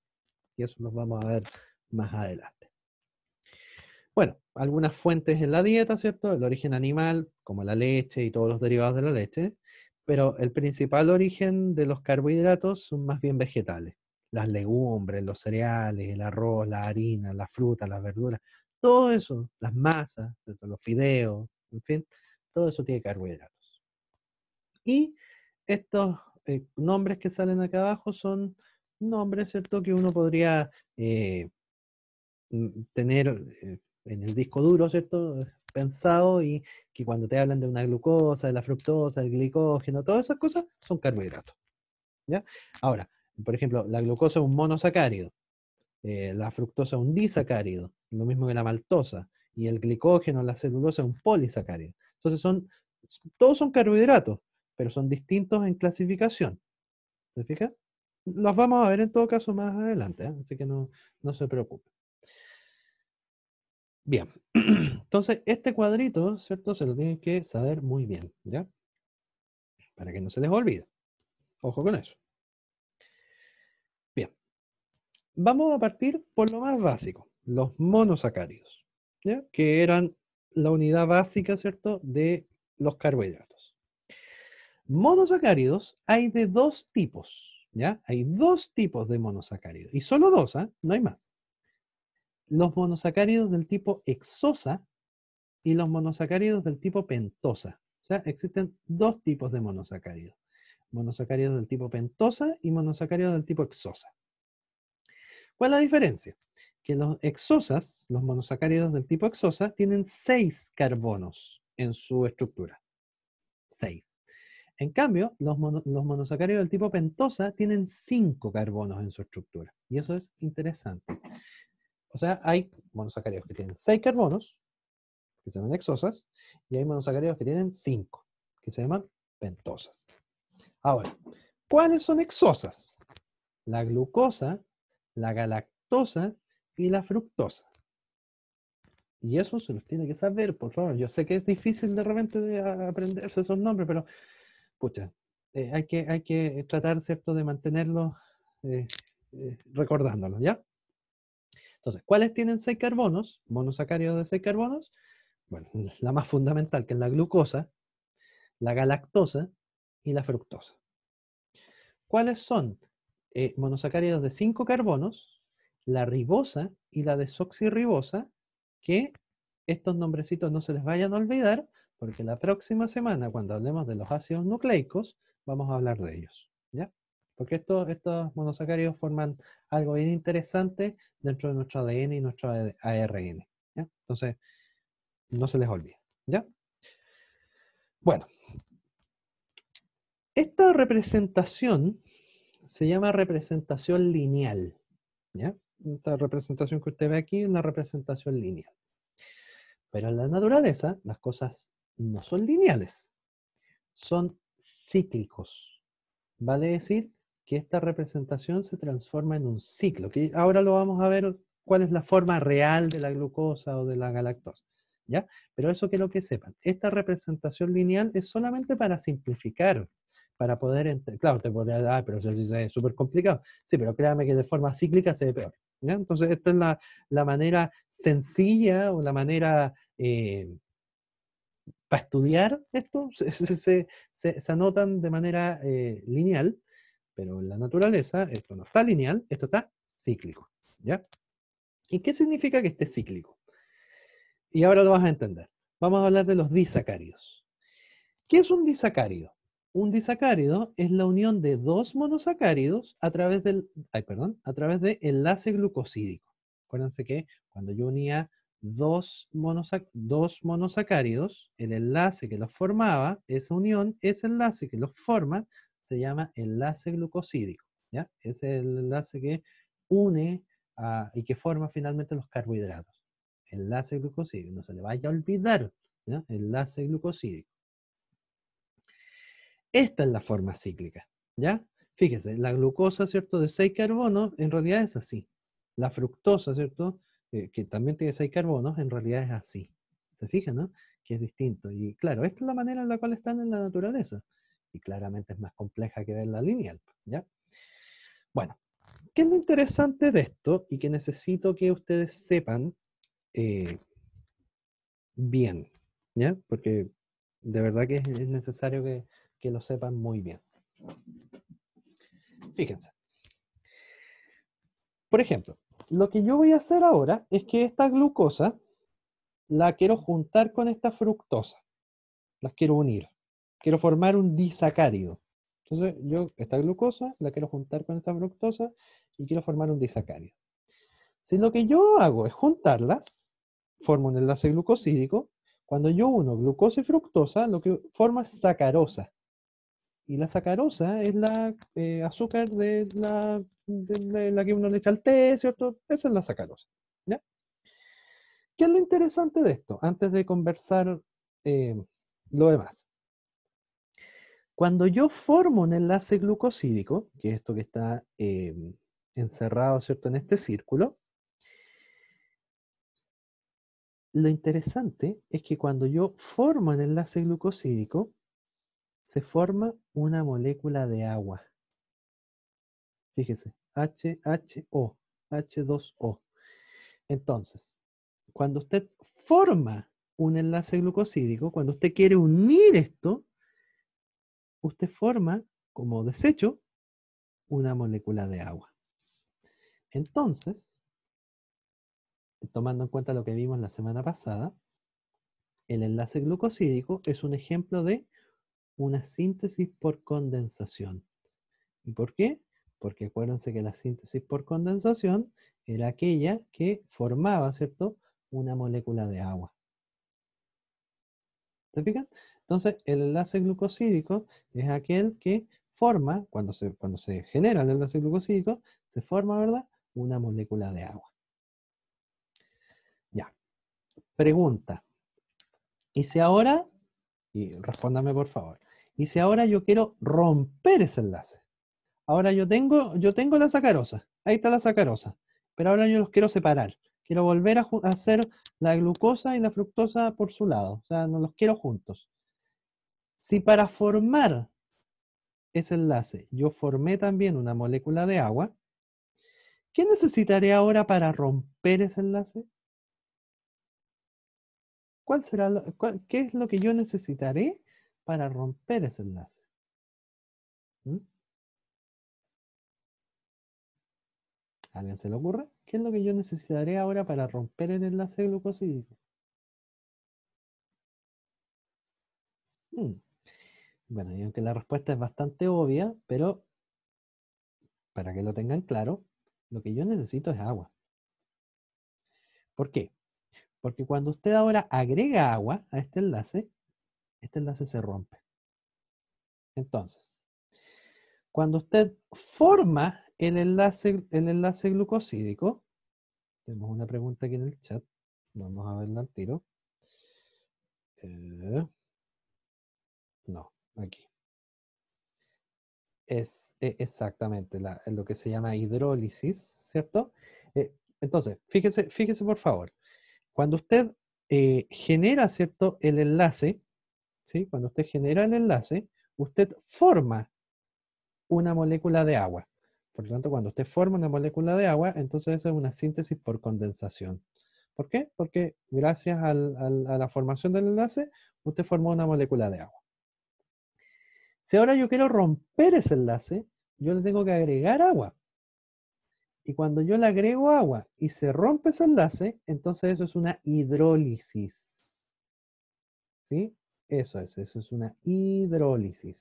Y eso los vamos a ver más adelante. Bueno, algunas fuentes en la dieta, ¿cierto? El origen animal, como la leche y todos los derivados de la leche, pero el principal origen de los carbohidratos son más bien vegetales. Las legumbres, los cereales, el arroz, la harina, la fruta, las verduras, todo eso, las masas, ¿cierto?, los fideos, en fin, todo eso tiene carbohidratos. Y estos nombres que salen acá abajo son nombres, ¿cierto?, que uno podría tener en el disco duro, ¿cierto?, pensado, y que cuando te hablan de una glucosa, de la fructosa, del glicógeno, todas esas cosas son carbohidratos. ¿Ya? Ahora, por ejemplo, la glucosa es un monosacárido, la fructosa es un disacárido, lo mismo que la maltosa, y el glicógeno, la celulosa es un polisacárido. Entonces todos son carbohidratos, pero son distintos en clasificación. ¿Se fija? Los vamos a ver en todo caso más adelante, ¿eh? Así que no se preocupe. Bien, entonces este cuadrito, ¿cierto?, se lo tienen que saber muy bien, ¿ya? para que no se les olvide. Ojo con eso. Bien, vamos a partir por lo más básico, los monosacáridos, ¿ya? Que eran la unidad básica, ¿cierto?, de los carbohidratos. Monosacáridos hay de dos tipos, ¿ya? Hay dos tipos de monosacáridos, y solo dos, ¿eh? No hay más. Los monosacáridos del tipo hexosa y los monosacáridos del tipo pentosa. O sea, existen dos tipos de monosacáridos. Monosacáridos del tipo pentosa y monosacáridos del tipo hexosa. ¿Cuál es la diferencia? Que los hexosas, los monosacáridos del tipo hexosa, tienen 6 carbonos en su estructura. 6. En cambio, los monosacáridos del tipo pentosa tienen 5 carbonos en su estructura. Y eso es interesante. O sea, hay monosacáridos que tienen 6 carbonos, que se llaman hexosas, y hay monosacáridos que tienen 5, que se llaman pentosas. Ahora, ¿cuáles son hexosas? La glucosa, la galactosa y la fructosa. Y eso se los tiene que saber, por favor. Yo sé que es difícil de repente de aprenderse esos nombres, pero, pucha, hay que tratar, ¿cierto?, de mantenerlos recordándolos, ¿ya? Entonces, ¿cuáles tienen 6 carbonos? Monosacáridos de 6 carbonos. Bueno, la más fundamental, que es la glucosa, la galactosa y la fructosa. ¿Cuáles son? Monosacáridos de 5 carbonos, la ribosa y la desoxirribosa, que estos nombrecitos no se les vayan a olvidar, porque la próxima semana, cuando hablemos de los ácidos nucleicos, vamos a hablar de ellos, ¿ya? Porque estos monosacáridos forman algo bien interesante dentro de nuestro ADN y nuestro ARN, ¿ya? Entonces, no se les olvide, ¿ya? Bueno, esta representación se llama representación lineal, ¿ya? Esta representación que usted ve aquí es una representación lineal. Pero en la naturaleza las cosas no son lineales, son cíclicos. Vale decir que esta representación se transforma en un ciclo, que ahora lo vamos a ver cuál es la forma real de la glucosa o de la galactosa, ¿ya? Pero eso quiero que sepan, esta representación lineal es solamente para simplificar, para poder entender. Claro, te podría decir, pero eso sí es súper complicado. Sí, pero créame que de forma cíclica se ve peor, ¿ya? Entonces, esta es la manera sencilla o la manera para estudiar esto, se anotan de manera lineal, pero en la naturaleza esto no está lineal, esto está cíclico, ¿ya? ¿Y qué significa que esté cíclico? Y ahora lo vas a entender. Vamos a hablar de los disacáridos. ¿Qué es un disacárido? Un disacárido es la unión de dos monosacáridos a través a través de enlace glucosídico. Acuérdense que cuando yo unía dos monosacáridos, el enlace que los formaba, esa unión, ese enlace que los forma, se llama enlace glucosídico, ¿ya? Es el enlace que une y que forma finalmente los carbohidratos. Enlace glucosídico, no se le vaya a olvidar, ¿ya? Enlace glucosídico. Esta es la forma cíclica, ¿ya? Fíjese, la glucosa, ¿cierto?, de 6 carbonos, en realidad es así. La fructosa, ¿cierto?, que también tiene 6 carbonos, en realidad es así. ¿Se fijan, no? Que es distinto. Y claro, esta es la manera en la cual están en la naturaleza. Y claramente es más compleja que ver la lineal, ¿ya? Bueno, ¿qué es lo interesante de esto? Y que necesito que ustedes sepan bien, ¿ya? Porque de verdad que es necesario que lo sepan muy bien. Fíjense. Por ejemplo, lo que yo voy a hacer ahora es que esta glucosa la quiero juntar con esta fructosa. Las quiero unir. Quiero formar un disacárido. Entonces, yo esta glucosa la quiero juntar con esta fructosa y quiero formar un disacárido. Si lo que yo hago es juntarlas, formo un enlace glucosídico. Cuando yo uno glucosa y fructosa, lo que forma es sacarosa. Y la sacarosa es la azúcar de la que uno le echa al té, ¿cierto? Esa es la sacarosa, ¿ya? ¿Qué es lo interesante de esto? Antes de conversar lo demás. Cuando yo formo un enlace glucosídico, que es esto que está encerrado, ¿cierto?, en este círculo, lo interesante es que cuando yo formo el enlace glucosídico, se forma una molécula de agua. Fíjese, HHO, H2O. Entonces, cuando usted forma un enlace glucosídico, cuando usted quiere unir esto, usted forma como desecho una molécula de agua. Entonces, tomando en cuenta lo que vimos la semana pasada, el enlace glucosídico es un ejemplo de una síntesis por condensación. ¿Y por qué? Porque acuérdense que la síntesis por condensación era aquella que formaba, ¿cierto?, una molécula de agua. ¿Se fijan? Entonces, el enlace glucosídico es aquel que forma, cuando se genera el enlace glucosídico, se forma, ¿verdad?, una molécula de agua. Ya. Pregunta. ¿Y si ahora, y respóndame por favor, y si ahora yo quiero romper ese enlace? Ahora yo tengo la sacarosa, ahí está la sacarosa, pero ahora yo los quiero separar. Quiero volver a hacer la glucosa y la fructosa por su lado, o sea, no los quiero juntos. Si para formar ese enlace yo formé también una molécula de agua, ¿qué necesitaré ahora para romper ese enlace? ¿Qué es lo que yo necesitaré para romper ese enlace? ¿Mm? ¿A alguien se le ocurre? ¿Qué es lo que yo necesitaré ahora para romper el enlace glucosídico? Mm, Bueno, y aunque la respuesta es bastante obvia, pero para que lo tengan claro, lo que yo necesito es agua. ¿Por qué? Porque cuando usted ahora agrega agua a este enlace se rompe. Entonces, cuando usted forma el enlace glucosídico, tenemos una pregunta aquí en el chat, vamos a verla al tiro. No, aquí. Es exactamente lo que se llama hidrólisis, ¿cierto? Entonces, fíjese por favor, cuando usted genera, ¿cierto?, el enlace, ¿sí? Cuando usted genera el enlace, usted forma una molécula de agua. Por lo tanto, cuando usted forma una molécula de agua, entonces eso es una síntesis por condensación. ¿Por qué? Porque gracias a la formación del enlace, usted formó una molécula de agua. Si ahora yo quiero romper ese enlace, yo le tengo que agregar agua. Y cuando yo le agrego agua y se rompe ese enlace, entonces eso es una hidrólisis. ¿Sí? Eso es una hidrólisis.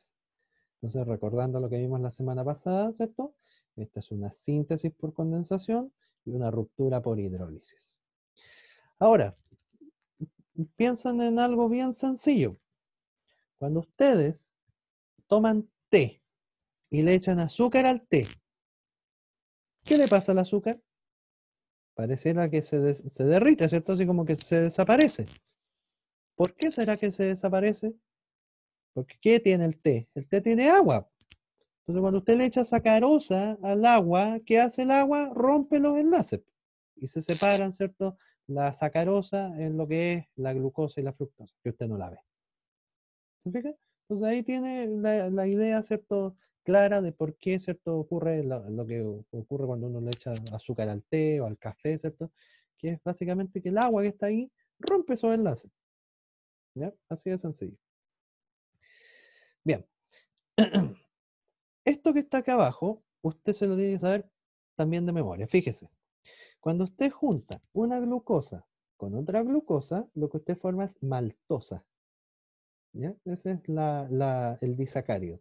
Entonces, recordando lo que vimos la semana pasada, ¿cierto? Esta es una síntesis por condensación y una ruptura por hidrólisis. Ahora, piensan en algo bien sencillo. Cuando ustedes toman té y le echan azúcar al té, ¿qué le pasa al azúcar? Pareciera que se derrite, ¿cierto? Así como que se desaparece. ¿Por qué será que se desaparece? Porque ¿qué tiene el té? El té tiene agua. Entonces cuando usted le echa sacarosa al agua, ¿qué hace el agua? Rompe los enlaces y se separan, ¿cierto? La sacarosa en lo que es la glucosa y la fructosa, que usted no la ve. ¿Se fija? Entonces ahí tiene la idea, ¿cierto?, clara de por qué, ¿cierto?, ocurre lo que ocurre cuando uno le echa azúcar al té o al café, ¿cierto? Que es básicamente que el agua que está ahí rompe esos enlaces. ¿Ya? Así de sencillo. Bien. Esto que está acá abajo, usted se lo tiene que saber también de memoria. Fíjese, cuando usted junta una glucosa con otra glucosa, lo que usted forma es maltosa. ¿Ya? Ese es el disacárido.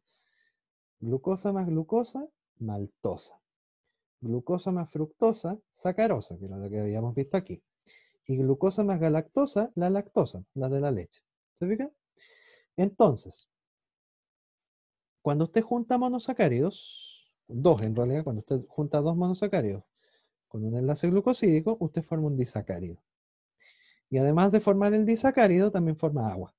Glucosa, maltosa. Glucosa más fructosa, sacarosa, que era lo que habíamos visto aquí. Y glucosa más galactosa, la lactosa, la de la leche. ¿Se fija? Entonces, cuando usted junta monosacáridos, dos en realidad, cuando usted junta dos monosacáridos con un enlace glucosídico, usted forma un disacárido. Y además de formar el disacárido, también forma agua.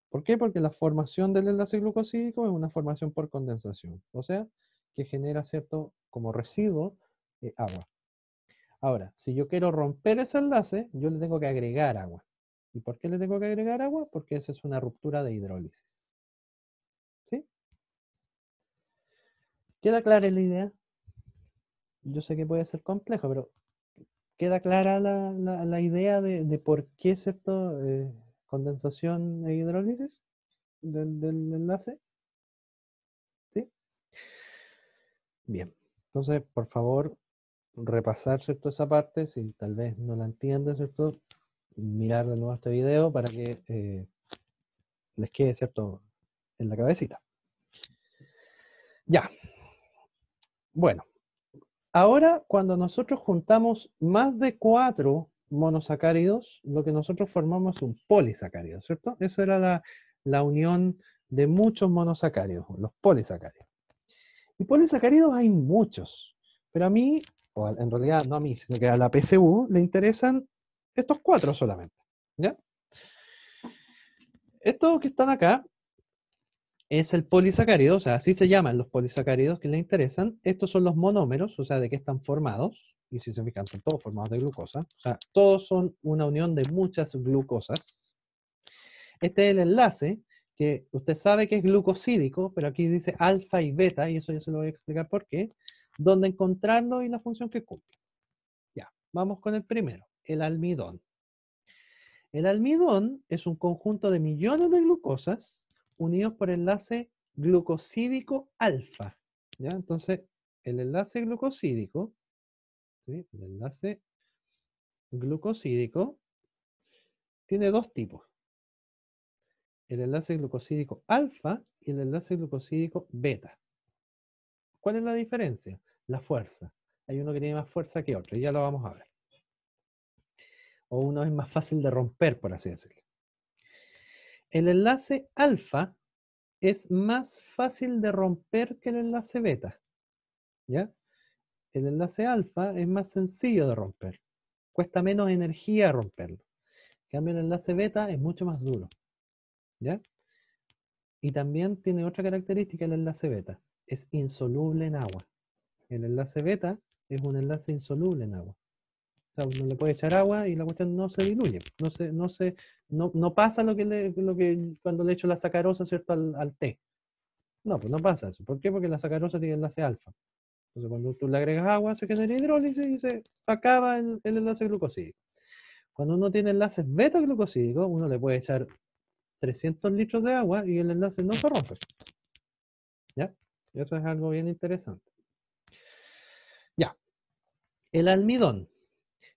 ¿Por qué? Porque la formación del enlace glucosídico es una formación por condensación, o sea, que genera cierto, como residuo, agua. Ahora, si yo quiero romper ese enlace, yo le tengo que agregar agua. ¿Y por qué le tengo que agregar agua? Porque esa es una ruptura de hidrólisis. ¿Queda clara la idea? Yo sé que puede ser complejo, pero ¿queda clara la idea de por qué, ¿cierto? Condensación e hidrólisis del enlace. ¿Sí? Bien. Entonces, por favor, repasar, ¿cierto? Esa parte, si tal vez no la entienden, ¿cierto? Mirar de nuevo este video para que les quede, ¿cierto? En la cabecita. Ya. Bueno. Ahora, cuando nosotros juntamos más de 4 monosacáridos, lo que nosotros formamos es un polisacárido, ¿cierto? Eso era la unión de muchos monosacáridos, los polisacáridos. Y polisacáridos hay muchos, pero a mí, o en realidad no a mí, sino que a la PSU le interesan estos 4 solamente, ¿ya? Estos que están acá es el polisacárido, o sea, así se llaman los polisacáridos que le interesan. Estos son los monómeros, o sea, de qué están formados. Y si se fijan, son todos formados de glucosa. O sea, todos son una unión de muchas glucosas. Este es el enlace, que usted sabe que es glucosídico, pero aquí dice alfa y beta, y eso ya se lo voy a explicar por qué. Dónde encontrarlo y la función que cumple. Ya, vamos con el primero, el almidón. El almidón es un conjunto de millones de glucosas unidos por enlace glucosídico alfa. ¿Ya? Entonces, el enlace glucosídico, ¿sí? El enlace glucosídico tiene dos tipos. El enlace glucosídico alfa y el enlace glucosídico beta. ¿Cuál es la diferencia? La fuerza. Hay uno que tiene más fuerza que otro, y ya lo vamos a ver. O uno es más fácil de romper, por así decirlo. El enlace alfa es más fácil de romper que el enlace beta. ¿Ya? El enlace alfa es más sencillo de romper. Cuesta menos energía romperlo. En cambio, el enlace beta es mucho más duro. ¿Ya? Y también tiene otra característica el enlace beta. Es insoluble en agua. El enlace beta es un enlace insoluble en agua. O sea, uno le puede echar agua y la cuestión no se diluye. No pasa lo que cuando le echo la sacarosa, ¿cierto? Al té. No, pues no pasa eso. ¿Por qué? Porque la sacarosa tiene enlace alfa. Entonces, cuando tú le agregas agua, se genera hidrólisis y se acaba el enlace glucosídico. Cuando uno tiene enlaces beta-glucosídicos, uno le puede echar 300 litros de agua y el enlace no se rompe. ¿Ya? Eso es algo bien interesante. Ya. El almidón.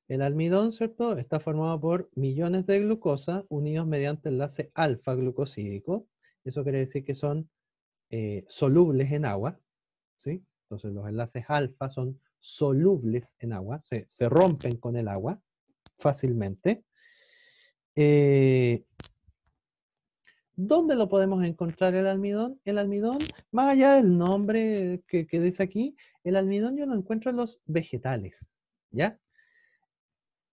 El almidón, ¿cierto? Está formado por millones de glucosa unidos mediante enlace alfa-glucosídico. Eso quiere decir que son solubles en agua, ¿sí? Entonces los enlaces alfa son solubles en agua, se rompen con el agua fácilmente. ¿Dónde lo podemos encontrar el almidón? El almidón, más allá del nombre que dice aquí, el almidón yo lo encuentro en los vegetales, ¿ya?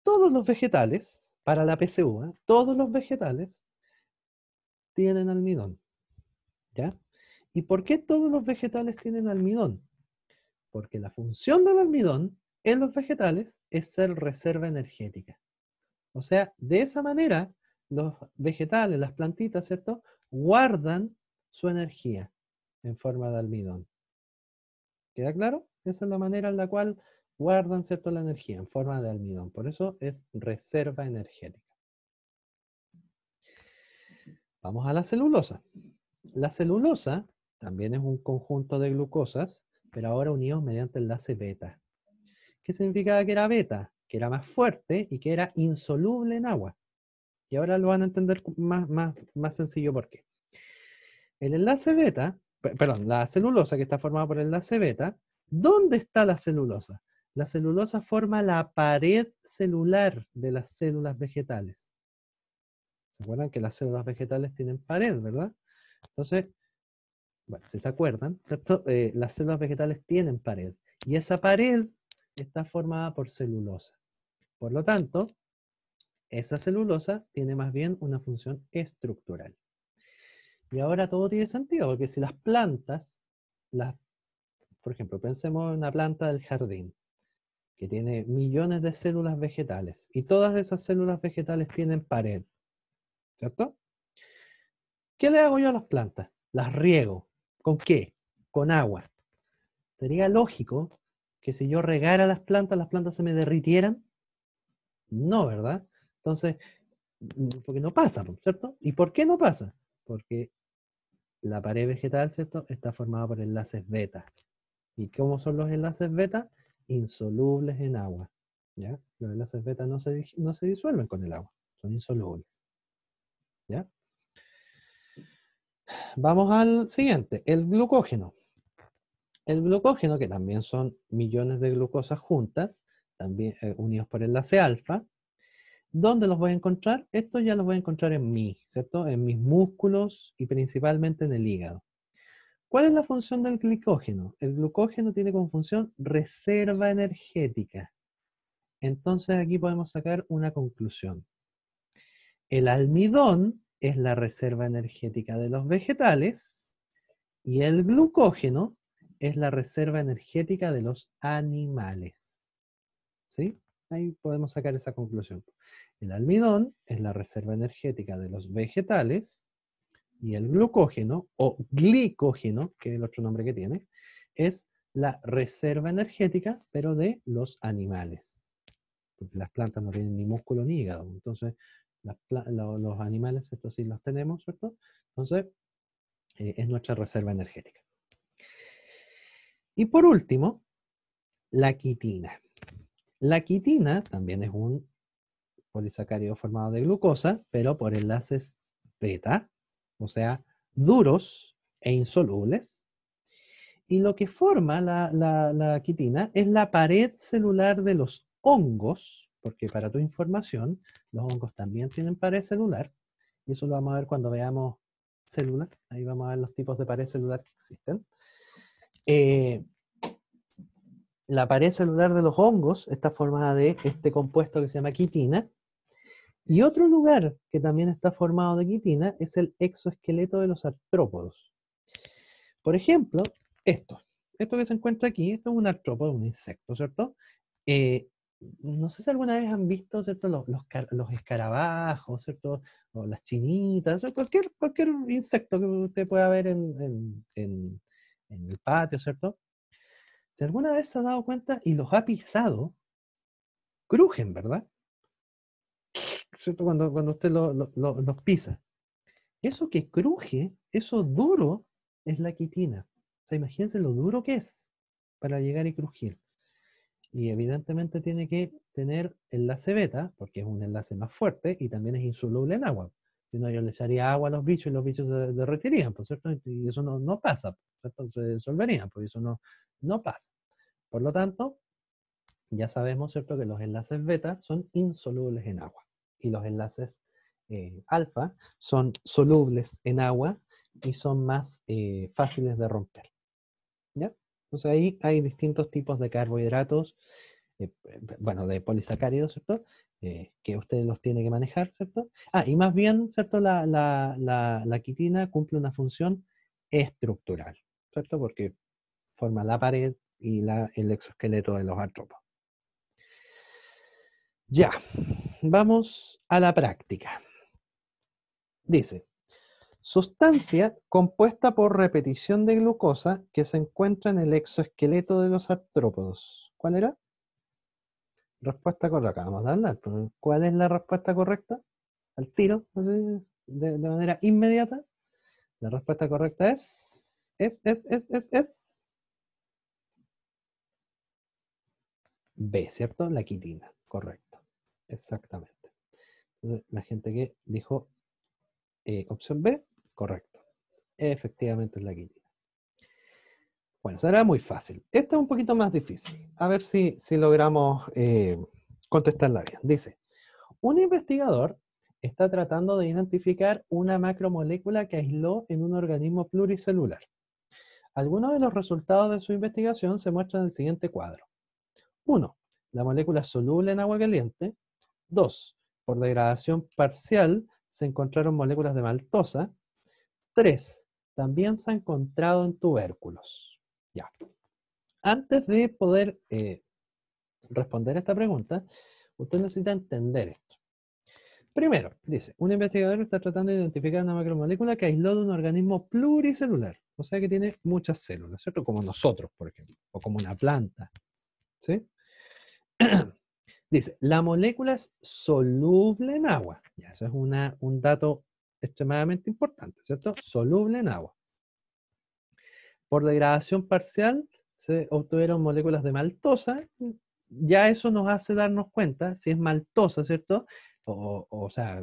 Todos los vegetales, para la PSU, todos los vegetales tienen almidón, ¿ya? ¿Y por qué todos los vegetales tienen almidón? Porque la función del almidón en los vegetales es ser reserva energética. O sea, de esa manera, los vegetales, las plantitas, ¿cierto? Guardan su energía en forma de almidón. ¿Queda claro? Esa es la manera en la cual guardan, ¿cierto? La energía en forma de almidón. Por eso es reserva energética. Vamos a la celulosa. La celulosa también es un conjunto de glucosas, pero ahora unidos mediante enlace beta. ¿Qué significaba que era beta? Que era más fuerte y que era insoluble en agua. Y ahora lo van a entender más sencillo por qué. El enlace beta, perdón, la celulosa que está formada por el enlace beta, ¿dónde está la celulosa? La celulosa forma la pared celular de las células vegetales. ¿Se acuerdan que las células vegetales tienen pared, verdad? Entonces, bueno, si se acuerdan, ¿cierto? Las células vegetales tienen pared. Y esa pared está formada por celulosa. Por lo tanto, esa celulosa tiene más bien una función estructural. Y ahora todo tiene sentido, porque si las plantas, por ejemplo, pensemos en una planta del jardín, que tiene millones de células vegetales, y todas esas células vegetales tienen pared, ¿cierto? ¿Qué le hago yo a las plantas? Las riego. ¿Con qué? Con agua. ¿Sería lógico que si yo regara las plantas se me derritieran? No, ¿verdad? Entonces, porque no pasa, ¿cierto? ¿Y por qué no pasa? Porque la pared vegetal, ¿cierto?, está formada por enlaces beta. ¿Y cómo son los enlaces beta? Insolubles en agua. ¿Ya? Los enlaces beta no se disuelven con el agua, son insolubles. ¿Ya? Vamos al siguiente, el glucógeno. El glucógeno, que también son millones de glucosas juntas, también unidos por enlace alfa. ¿Dónde los voy a encontrar? Estos ya los voy a encontrar en mí, ¿cierto? En mis músculos y principalmente en el hígado. ¿Cuál es la función del glucógeno? El glucógeno tiene como función reserva energética. Entonces aquí podemos sacar una conclusión. El almidón es la reserva energética de los vegetales y el glucógeno es la reserva energética de los animales. ¿Sí? Ahí podemos sacar esa conclusión. El almidón es la reserva energética de los vegetales y el glucógeno, o glicógeno, que es el otro nombre que tiene, es la reserva energética, pero de los animales. Porque las plantas no tienen ni músculo ni hígado. Entonces, los animales, estos sí los tenemos, ¿cierto? Entonces, es nuestra reserva energética. Y por último, la quitina. La quitina también es un polisacárido formado de glucosa, pero por enlaces beta, o sea, duros e insolubles. Y lo que forma la quitina es la pared celular de los hongos, porque para tu información, los hongos también tienen pared celular, y eso lo vamos a ver cuando veamos células, ahí vamos a ver los tipos de pared celular que existen. La pared celular de los hongos está formada de este compuesto que se llama quitina, y otro lugar que también está formado de quitina es el exoesqueleto de los artrópodos. Por ejemplo, esto que se encuentra aquí, esto es un artrópodo, un insecto, ¿cierto? Eh, no sé si alguna vez han visto, ¿cierto?, los escarabajos, ¿cierto? O las chinitas, o cualquier insecto que usted pueda ver en el patio, ¿cierto? Si alguna vez se ha dado cuenta y los ha pisado, crujen, ¿verdad? ¿Cierto? Cuando usted los pisa. Eso que cruje, eso duro, es la quitina. O sea, imagínense lo duro que es para llegar y crujir. Y evidentemente tiene que tener enlace beta, porque es un enlace más fuerte y también es insoluble en agua. Si no, yo le echaría agua a los bichos y los bichos se derretirían, ¿por cierto? Y eso no pasa, ¿cierto? Se disolverían, porque eso no pasa. Por lo tanto, ya sabemos, ¿cierto?, que los enlaces beta son insolubles en agua. Y los enlaces alfa son solubles en agua y son más fáciles de romper. ¿Ya? Entonces ahí hay distintos tipos de carbohidratos, bueno, de polisacáridos, ¿cierto? Que usted los tiene que manejar, ¿cierto? Y más bien, ¿cierto? La quitina cumple una función estructural, ¿cierto? Porque forma la pared y el exoesqueleto de los artrópodos. Ya, vamos a la práctica. Dice, sustancia compuesta por repetición de glucosa que se encuentra en el exoesqueleto de los artrópodos. ¿Cuál era? Respuesta correcta. Vamos a darla. ¿Cuál es la respuesta correcta? Al tiro, así, de manera inmediata. La respuesta correcta es B, ¿cierto? La quitina. Correcto. Exactamente. Entonces, la gente que dijo opción B, correcto. Efectivamente es la quitina. Bueno, será muy fácil. Esta es un poquito más difícil. A ver si logramos contestarla bien. Dice, un investigador está tratando de identificar una macromolécula que aisló en un organismo pluricelular. Algunos de los resultados de su investigación se muestran en el siguiente cuadro. 1. La molécula es soluble en agua caliente. 2. Por degradación parcial se encontraron moléculas de maltosa. 3. También se ha encontrado en tubérculos. Ya. Antes de poder responder esta pregunta, usted necesita entender esto. Primero, dice, un investigador está tratando de identificar una macromolécula que aisló de un organismo pluricelular, o sea que tiene muchas células, ¿cierto? Como nosotros, por ejemplo, o como una planta, ¿sí? Dice, la molécula es soluble en agua. Ya, eso es un dato extremadamente importante, ¿cierto? Soluble en agua. Por degradación parcial se obtuvieron moléculas de maltosa. Ya eso nos hace darnos cuenta si es maltosa, ¿cierto? O sea,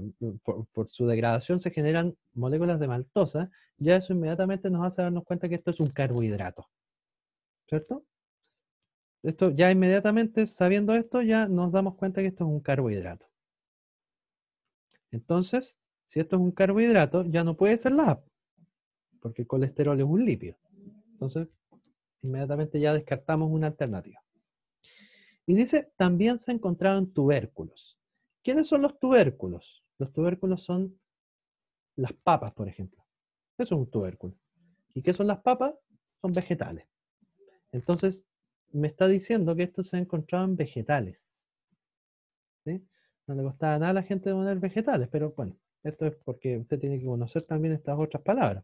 por su degradación se generan moléculas de maltosa. Ya eso inmediatamente nos hace darnos cuenta que esto es un carbohidrato, ¿cierto? Esto ya inmediatamente, sabiendo esto, ya nos damos cuenta que esto es un carbohidrato. Entonces, si esto es un carbohidrato, ya no puede ser la A, porque el colesterol es un lípido. Entonces, inmediatamente ya descartamos una alternativa. Y dice, también se encontraron tubérculos. ¿Quiénes son los tubérculos? Los tubérculos son las papas, por ejemplo. Eso es un tubérculo. ¿Y qué son las papas? Son vegetales. Entonces, me está diciendo que esto se ha encontrado en vegetales. ¿Sí? No le costaba nada a la gente poner vegetales, pero bueno, esto es porque usted tiene que conocer también estas otras palabras.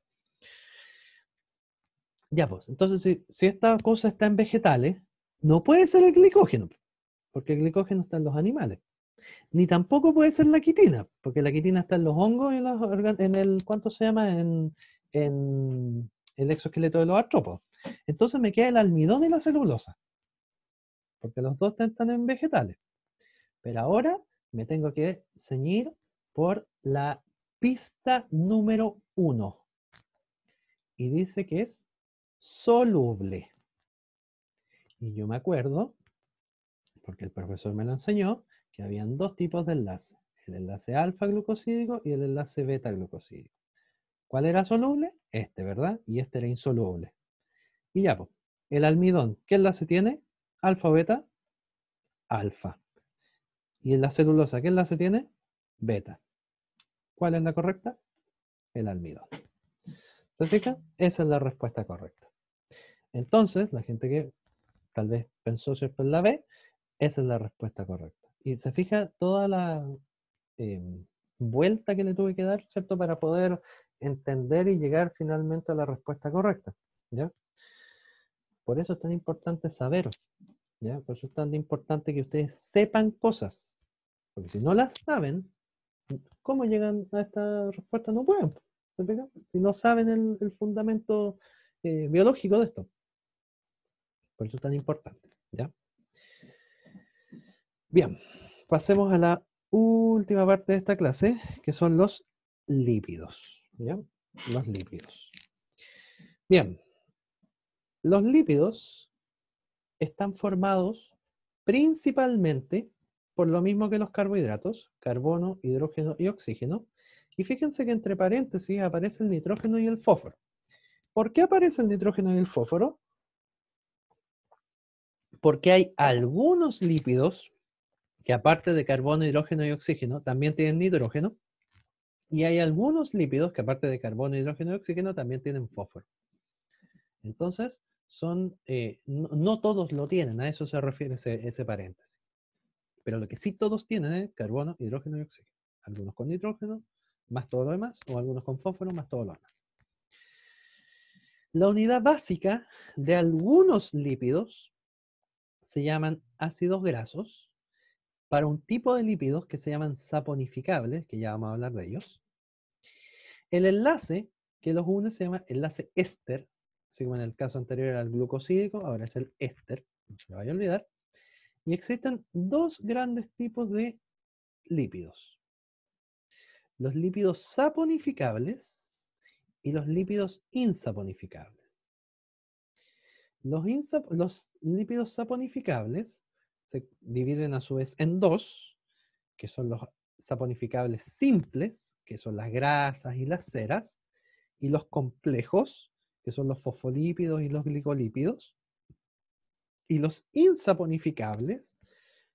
Ya pues, entonces si esta cosa está en vegetales, no puede ser el glicógeno, porque el glicógeno está en los animales. Ni tampoco puede ser la quitina, porque la quitina está en los hongos y en el, ¿cuánto se llama? En el exoesqueleto de los artrópodos. Entonces me queda el almidón y la celulosa, porque los dos están en vegetales. Pero ahora me tengo que ceñir por la pista número 1. Y dice que es soluble. Y yo me acuerdo, porque el profesor me lo enseñó, que habían dos tipos de enlace. El enlace alfa-glucosídico y el enlace beta-glucosídico. ¿Cuál era soluble? Este, ¿verdad? Y este era insoluble. Y ya, pues, el almidón, ¿qué enlace tiene? Alfa-beta, alfa. Y en la celulosa, ¿qué enlace tiene? Beta. ¿Cuál es la correcta? El almidón. ¿Se fijan? Esa es la respuesta correcta. Entonces, la gente que tal vez pensó cierto en la B, esa es la respuesta correcta. Y se fija toda la eh, vuelta que le tuve que dar, ¿cierto? Para poder entender y llegar finalmente a la respuesta correcta, ¿ya? Por eso es tan importante saber, ¿ya? Por eso es tan importante que ustedes sepan cosas. Porque si no las saben, ¿cómo llegan a esta respuesta? No pueden. ¿Se fijan? Si no saben el fundamento biológico de esto. Por eso es tan importante, ¿ya? Bien, pasemos a la última parte de esta clase, que son los lípidos, ¿ya? Los lípidos. Bien, los lípidos están formados principalmente por lo mismo que los carbohidratos, carbono, hidrógeno y oxígeno. Y fíjense que entre paréntesis aparece el nitrógeno y el fósforo. ¿Por qué aparece el nitrógeno y el fósforo? Porque hay algunos lípidos que aparte de carbono, hidrógeno y oxígeno también tienen nitrógeno. Y hay algunos lípidos que aparte de carbono, hidrógeno y oxígeno también tienen fósforo. Entonces, no todos lo tienen, a eso se refiere ese paréntesis. Pero lo que sí todos tienen es carbono, hidrógeno y oxígeno. Algunos con nitrógeno, más todo lo demás, o algunos con fósforo, más todo lo demás. La unidad básica de algunos lípidos se llaman ácidos grasos para un tipo de lípidos que se llaman saponificables, que ya vamos a hablar de ellos. El enlace que los une se llama enlace éster, así como en el caso anterior era el glucosídico, ahora es el éster, no se lo vaya a olvidar. Y existen dos grandes tipos de lípidos. Los lípidos saponificables y los lípidos insaponificables. Los lípidos saponificables se dividen a su vez en dos, que son los saponificables simples, que son las grasas y las ceras, y los complejos, que son los fosfolípidos y los glicolípidos. Y los insaponificables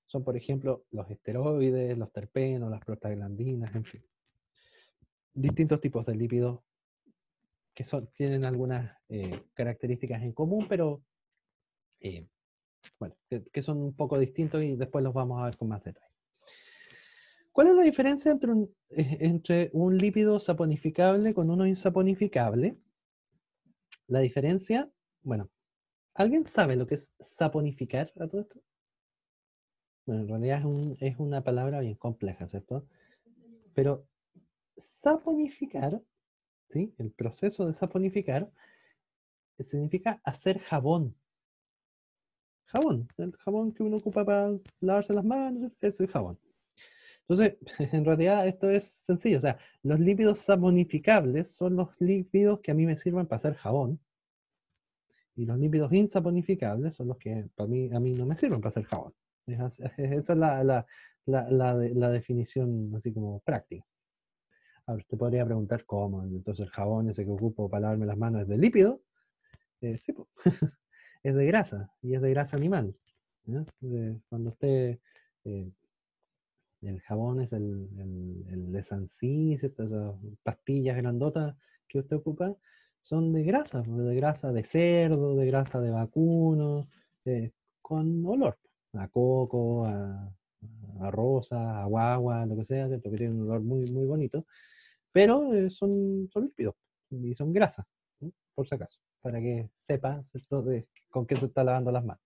son, por ejemplo, los esteroides, los terpenos, las prostaglandinas, en fin. Distintos tipos de lípidos que tienen algunas características en común, pero bueno, que son un poco distintos y después los vamos a ver con más detalle. ¿Cuál es la diferencia entre un lípido saponificable con uno insaponificable? La diferencia, bueno, ¿alguien sabe lo que es saponificar a todo esto? Bueno, en realidad es una palabra bien compleja, ¿cierto? Pero saponificar, ¿sí? El proceso de saponificar significa hacer jabón. Jabón, el jabón que uno ocupa para lavarse las manos, es el jabón. Entonces, en realidad esto es sencillo, o sea, los lípidos saponificables son los lípidos que a mí me sirven para hacer jabón, y los lípidos insaponificables son los que a mí no me sirven para hacer jabón. Esa es la definición así como práctica. Ahora, usted podría preguntar cómo, entonces el jabón ese que ocupo para lavarme las manos es de lípido. Sí, po, es de grasa, y es de grasa animal. ¿Ya? Cuando usted eh, el jabón es el de Sansí, ¿cierto? Esas pastillas grandotas que usted ocupa son de grasa, pues, de grasa de cerdo, de grasa de vacuno, con olor, a coco, a rosa, a guagua, lo que sea, ¿cierto? Que tiene un olor muy, muy bonito, pero son lípidos y son grasas, ¿sí? Por si acaso, para que sepa, ¿cierto? Con qué se está lavando las manos.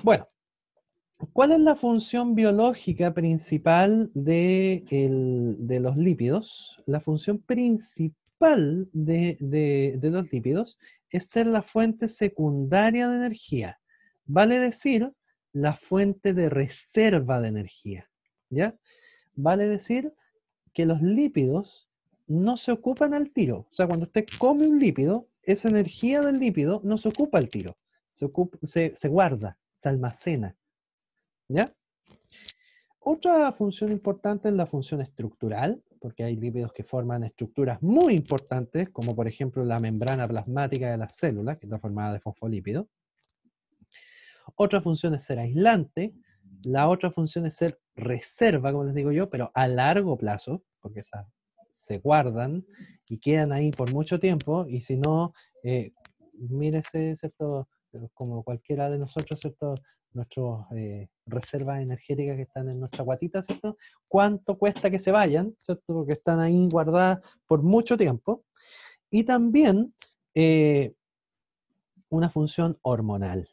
Bueno, ¿cuál es la función biológica principal de los lípidos? La función principal de los lípidos es ser la fuente secundaria de energía, vale decir, la fuente de reserva de energía, ¿ya? Vale decir que los lípidos no se ocupan al tiro. O sea, cuando usted come un lípido, esa energía del lípido no se ocupa al tiro, se guarda, se almacena, ¿ya? Otra función importante es la función estructural, porque hay lípidos que forman estructuras muy importantes, como por ejemplo la membrana plasmática de las células, que está formada de fosfolípidos. Otra función es ser aislante. La otra función es ser reserva, como les digo yo, pero a largo plazo, porque esas se guardan y quedan ahí por mucho tiempo, y si no, mírese, ¿cierto? Como cualquiera de nosotros, ¿cierto? Nuestras reservas energéticas que están en nuestra guatita, ¿cierto? ¿Cuánto cuesta que se vayan, ¿cierto? Porque están ahí guardadas por mucho tiempo. Y también una función hormonal,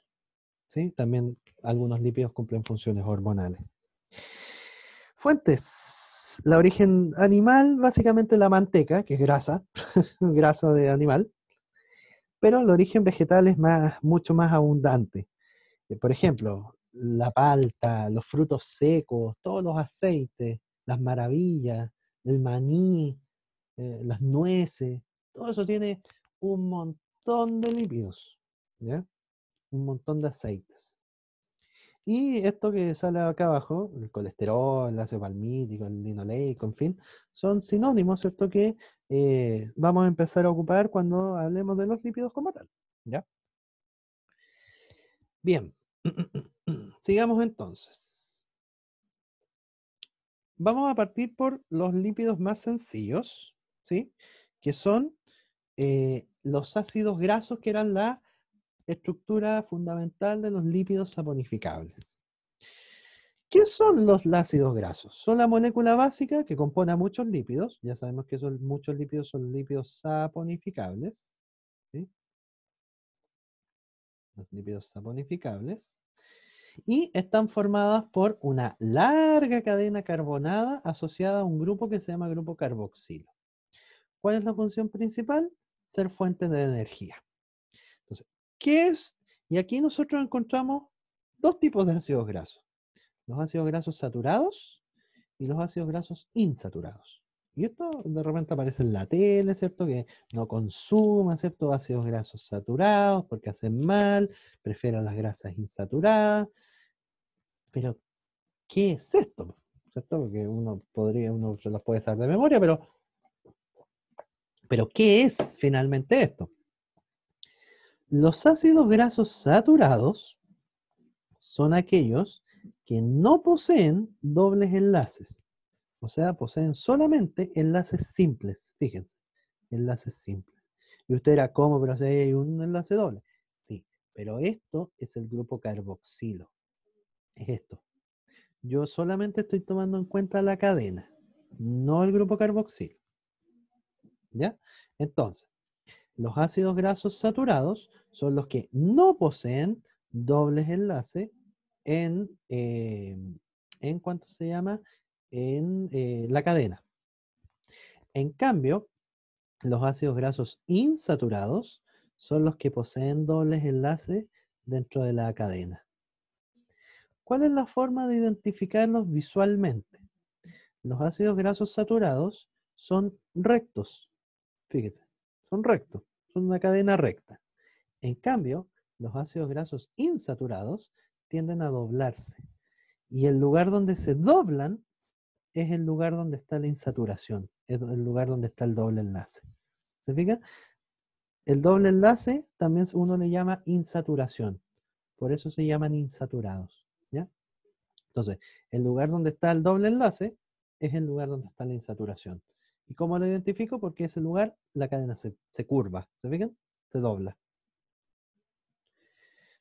¿sí? También algunos lípidos cumplen funciones hormonales. Fuentes. La origen animal, básicamente la manteca, que es grasa, grasa de animal, pero el origen vegetal es mucho más abundante. Por ejemplo, la palta, los frutos secos, todos los aceites, las maravillas, el maní, las nueces, todo eso tiene un montón de lípidos, ¿ya? Un montón de aceites. Y esto que sale acá abajo, el colesterol, el ácido palmítico, el linoleico, en fin, son sinónimos, ¿cierto? Que vamos a empezar a ocupar cuando hablemos de los lípidos como tal, ¿ya? Bien, sigamos entonces. Vamos a partir por los lípidos más sencillos, ¿sí? Que son los ácidos grasos, que eran la estructura fundamental de los lípidos saponificables. ¿Qué son los ácidos grasos? Son la molécula básica que compone a muchos lípidos. Ya sabemos que muchos lípidos son lípidos saponificables, ¿sí? Los lípidos saponificables. Y están formadas por una larga cadena carbonada asociada a un grupo que se llama grupo carboxilo. ¿Cuál es la función principal? Ser fuente de energía. Entonces, ¿qué es? Y aquí nosotros encontramos dos tipos de ácidos grasos. Los ácidos grasos saturados y los ácidos grasos insaturados. Y esto de repente aparece en la tele, ¿cierto? Que no consuma, ¿cierto? Ácidos grasos saturados porque hacen mal, prefieren las grasas insaturadas. Pero, ¿qué es esto? ¿Cierto? Porque uno se las puede saber de memoria, pero ¿qué es finalmente esto? Los ácidos grasos saturados son aquellos que no poseen dobles enlaces. O sea, poseen solamente enlaces simples. Fíjense, enlaces simples. Y usted dirá, ¿cómo? Pero si hay un enlace doble. Sí, pero esto es el grupo carboxilo. Es esto. yo solamente estoy tomando en cuenta la cadena, no el grupo carboxilo. ¿Ya? Entonces, los ácidos grasos saturados son los que no poseen dobles enlaces en ¿cuánto se llama? En la cadena. En cambio, los ácidos grasos insaturados son los que poseen dobles enlaces dentro de la cadena. ¿Cuál es la forma de identificarlos visualmente? Los ácidos grasos saturados son rectos. Fíjese, son rectos, son una cadena recta. En cambio, los ácidos grasos insaturados tienden a doblarse. Y el lugar donde se doblan es el lugar donde está la insaturación, es el lugar donde está el doble enlace. ¿Se fija? El doble enlace también uno le llama insaturación. Por eso se llaman insaturados. ¿Ya? Entonces, el lugar donde está el doble enlace es el lugar donde está la insaturación. ¿Y cómo lo identifico? Porque ese lugar la cadena se curva. ¿Se fijan? Se dobla.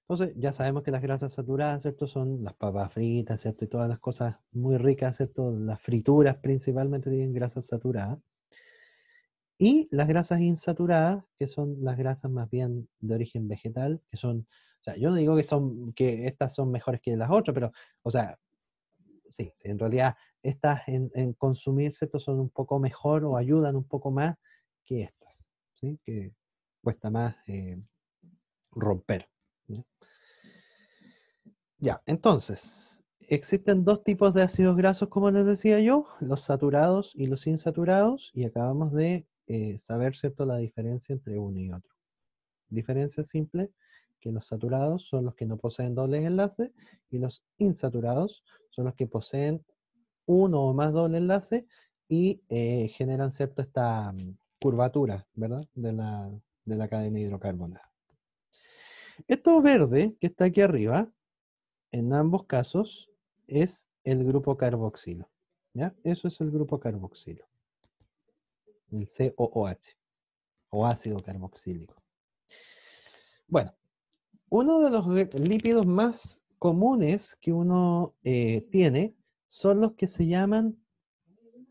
Entonces, ya sabemos que las grasas saturadas, ¿cierto? Son las papas fritas, ¿cierto? Y todas las cosas muy ricas, ¿cierto? Las frituras principalmente tienen grasas saturadas. Y las grasas insaturadas, que son las grasas más bien de origen vegetal, que son, o sea, yo no digo que estas son mejores que las otras, pero, o sea, sí, en realidad estas en consumir, ¿cierto? Son un poco mejor o ayudan un poco más que estas, ¿sí? Que cuesta más romper. ¿Ya? Ya, entonces, existen dos tipos de ácidos grasos, como les decía yo, los saturados y los insaturados, y acabamos de saber, ¿cierto?, la diferencia entre uno y otro. Diferencia simple, que los saturados son los que no poseen dobles enlaces, y los insaturados son los que poseen uno o más doble enlace y generan, ¿cierto?, esta curvatura, ¿verdad?, de la cadena hidrocarbonada. Esto verde que está aquí arriba, en ambos casos, es el grupo carboxilo. ¿Ya? Eso es el grupo carboxilo. El COOH, o ácido carboxílico. Bueno, uno de los lípidos más comunes que uno tiene son los que se llaman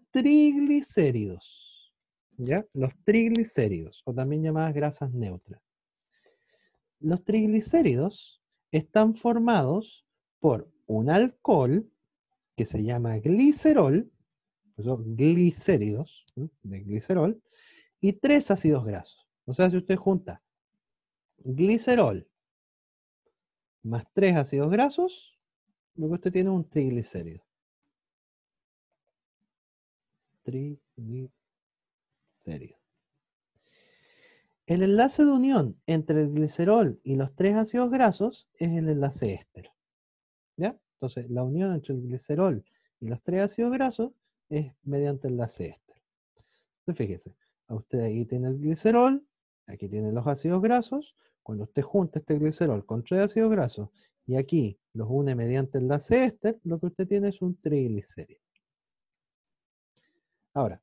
triglicéridos. ¿Ya? Los triglicéridos, o también llamadas grasas neutras. Los triglicéridos están formados por un alcohol que se llama glicerol, son glicéridos, ¿sí?, de glicerol, y 3 ácidos grasos. O sea, si usted junta glicerol más 3 ácidos grasos, lo que usted tiene es un triglicérido. Triglicérido. El enlace de unión entre el glicerol y los 3 ácidos grasos es el enlace éster. ¿Ya? Entonces, la unión entre el glicerol y los 3 ácidos grasos es mediante el enlace éster. Entonces, fíjese, a usted ahí tiene el glicerol, aquí tiene los ácidos grasos. Cuando usted junta este glicerol con 3 ácidos grasos y aquí los une mediante el enlace éster, lo que usted tiene es un triglicérido. Ahora,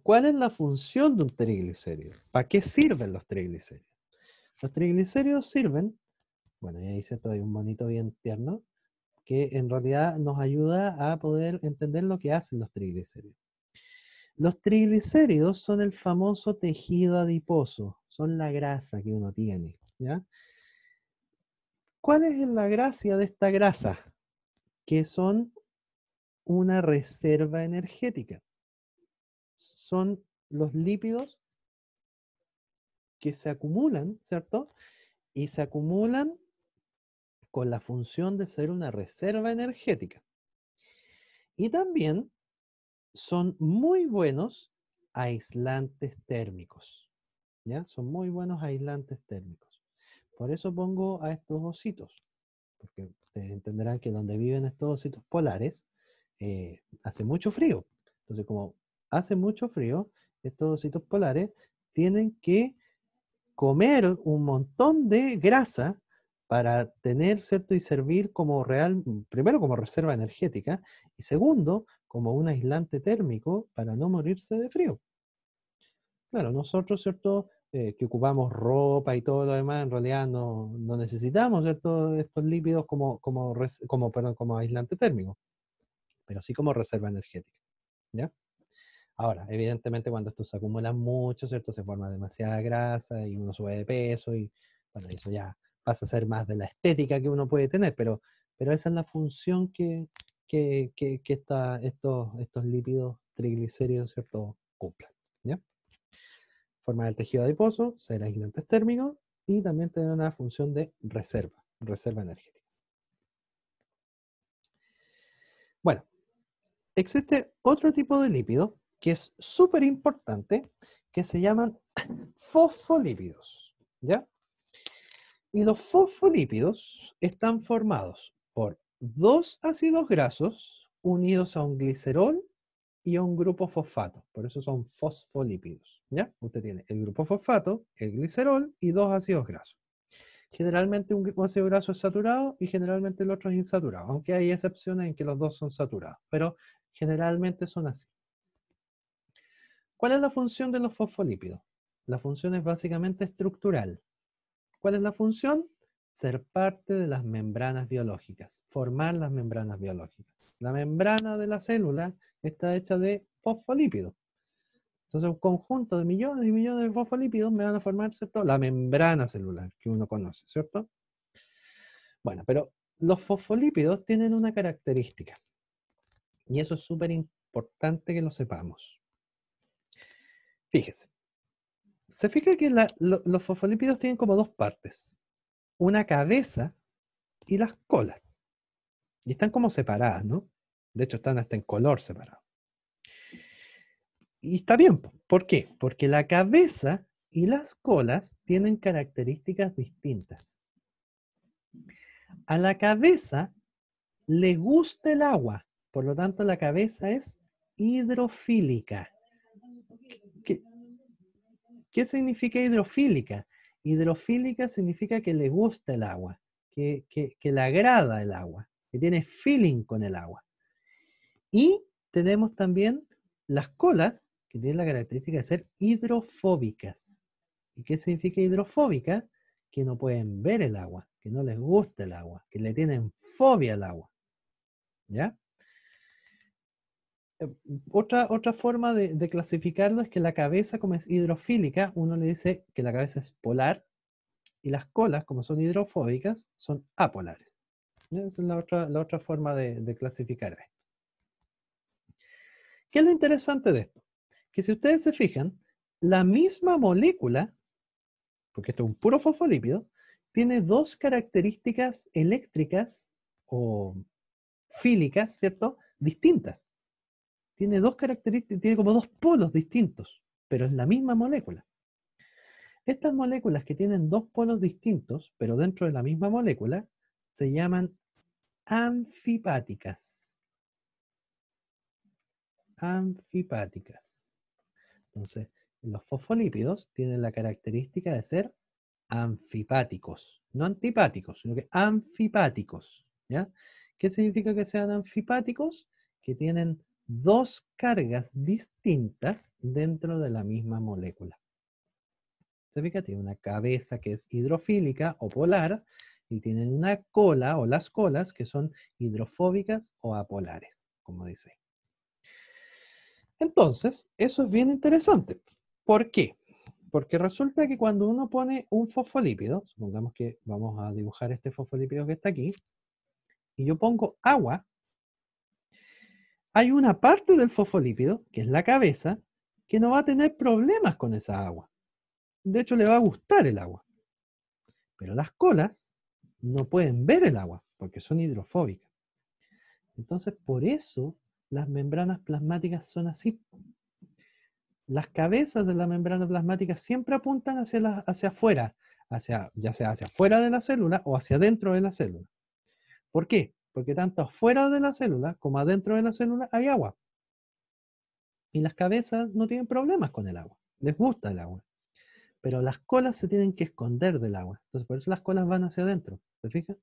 ¿cuál es la función de un triglicérido? ¿Para qué sirven los triglicéridos? Los triglicéridos sirven, bueno, y ahí cierto, hay un monito bien tierno, que en realidad nos ayuda a poder entender lo que hacen los triglicéridos. Los triglicéridos son el famoso tejido adiposo, son la grasa que uno tiene, ¿ya? ¿Cuál es la gracia de esta grasa? Que son una reserva energética. Son los lípidos que se acumulan, ¿cierto? Y se acumulan con la función de ser una reserva energética. Y también son muy buenos aislantes térmicos, ¿ya? Son muy buenos aislantes térmicos. Por eso pongo a estos ositos, porque ustedes entenderán que donde viven estos ositos polares hace mucho frío. Entonces, como hace mucho frío, estos ositos polares tienen que comer un montón de grasa para tener, ¿cierto? Y servir como primero como reserva energética y segundo, como un aislante térmico para no morirse de frío. Claro, nosotros, ¿cierto? que ocupamos ropa y todo lo demás, en realidad no necesitamos, ¿cierto? Estos lípidos perdón, como aislante térmico, pero sí como reserva energética, ¿ya? Ahora, evidentemente cuando esto se acumula mucho, ¿cierto? Se forma demasiada grasa y uno sube de peso y bueno, eso ya pasa a ser más de la estética que uno puede tener, pero esa es la función estos lípidos triglicéridos, ¿cierto? Cumplen, ¿ya? Formar el tejido adiposo, ser aislantes térmicos y también tener una función de reserva energética. Bueno, existe otro tipo de lípido que es súper importante, que se llaman fosfolípidos, ¿ya? Y los fosfolípidos están formados por dos ácidos grasos unidos a un glicerol y a un grupo fosfato. Por eso son fosfolípidos, ¿ya? Usted tiene el grupo fosfato, el glicerol y dos ácidos grasos. Generalmente un ácido graso es saturado y generalmente el otro es insaturado, aunque hay excepciones en que los dos son saturados, pero generalmente son así. ¿Cuál es la función de los fosfolípidos? La función es básicamente estructural. ¿Cuál es la función? Ser parte de las membranas biológicas, formar las membranas biológicas. La membrana de la célula está hecha de fosfolípidos. Entonces, un conjunto de millones y millones de fosfolípidos me van a formar, ¿cierto? La membrana celular que uno conoce, ¿cierto? Bueno, pero los fosfolípidos tienen una característica, y eso es súper importante que lo sepamos. Fíjese, se fija que los fosfolípidos tienen como dos partes, una cabeza y las colas, y están como separadas, ¿no? De hecho, están hasta en color separados. Y está bien, ¿por qué? Porque la cabeza y las colas tienen características distintas. A la cabeza le gusta el agua, por lo tanto la cabeza es hidrofílica. ¿Qué, qué significa hidrofílica? Hidrofílica significa que le gusta el agua, que le agrada el agua, que tiene feeling con el agua. Y tenemos también las colas, que tienen la característica de ser hidrofóbicas. ¿Y qué significa hidrofóbica? Que no pueden ver el agua, que no les gusta el agua, que le tienen fobia al agua. ¿Ya? Otra forma de clasificarlo es que la cabeza, como es hidrofílica, uno le dice que la cabeza es polar y las colas, como son hidrofóbicas, son apolares. ¿Ya? Esa es la otra forma de clasificar esto. ¿Qué es lo interesante de esto? Que si ustedes se fijan, la misma molécula, porque esto es un puro fosfolípido, tiene dos características eléctricas o fílicas, ¿cierto? Distintas. Tiene dos características, tiene como dos polos distintos, pero es la misma molécula. Estas moléculas que tienen dos polos distintos, pero dentro de la misma molécula, se llaman anfipáticas. Anfipáticas. Entonces, los fosfolípidos tienen la característica de ser anfipáticos, no antipáticos, sino que anfipáticos, ¿ya? ¿Qué significa que sean anfipáticos? Que tienen dos cargas distintas dentro de la misma molécula. Se fija, tiene una cabeza que es hidrofílica o polar y tienen una cola o las colas que son hidrofóbicas o apolares, como dice. Entonces, eso es bien interesante. ¿Por qué? Porque resulta que cuando uno pone un fosfolípido, supongamos que vamos a dibujar este fosfolípido que está aquí, y yo pongo agua, hay una parte del fosfolípido, que es la cabeza, que no va a tener problemas con esa agua. De hecho, le va a gustar el agua. Pero las colas no pueden ver el agua, porque son hidrofóbicas. Entonces, por eso las membranas plasmáticas son así. Las cabezas de la membrana plasmática siempre apuntan hacia afuera, ya sea hacia afuera de la célula o hacia adentro de la célula. ¿Por qué? Porque tanto afuera de la célula como adentro de la célula hay agua. Y las cabezas no tienen problemas con el agua, les gusta el agua. Pero las colas se tienen que esconder del agua. Entonces, por eso las colas van hacia adentro, ¿se fijan?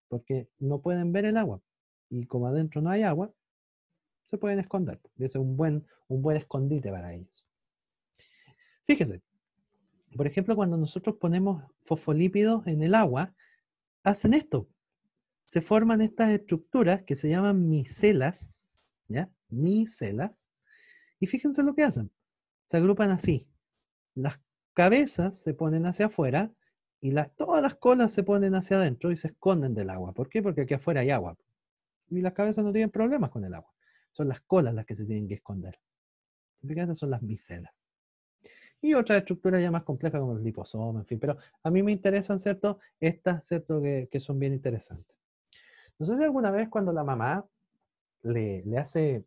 Porque no pueden ver el agua. Y como adentro no hay agua, se pueden esconder. Y ese es un buen escondite para ellos. Fíjese, Por ejemplo, cuando nosotros ponemos fosfolípidos en el agua, hacen esto. Se forman estas estructuras que se llaman micelas, ¿ya? Micelas. Y fíjense lo que hacen. Se agrupan así. Las cabezas se ponen hacia afuera y todas las colas se ponen hacia adentro y se esconden del agua. ¿Por qué? Porque aquí afuera hay agua. Y las cabezas no tienen problemas con el agua. Son las colas las que se tienen que esconder. Fíjense, son las micelas. Y otras estructuras ya más complejas como los liposomas, en fin. Pero a mí me interesan, ¿cierto? Estas, ¿cierto? Que son bien interesantes. No sé si alguna vez cuando la mamá le hace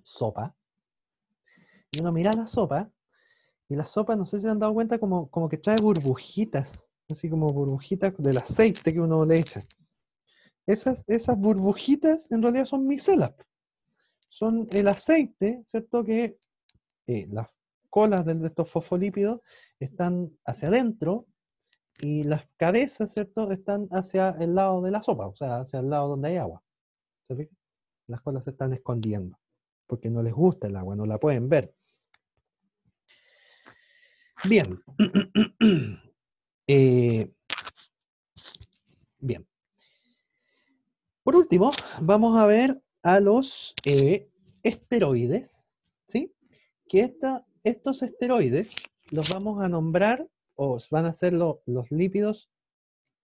sopa, y uno mira la sopa, y la sopa, no sé si se han dado cuenta, como que trae burbujitas, así como burbujitas del aceite que uno le echa. Esas burbujitas en realidad son micelas. Son el aceite, ¿cierto? Que las colas de estos fosfolípidos están hacia adentro y las cabezas, ¿cierto? Están hacia el lado de la sopa, o sea, hacia el lado donde hay agua. ¿Se fijan? Las colas se están escondiendo porque no les gusta el agua, no la pueden ver. Bien. Bien. Por último, vamos a ver a los esteroides, ¿sí? Que estos esteroides los vamos a nombrar o van a ser los lípidos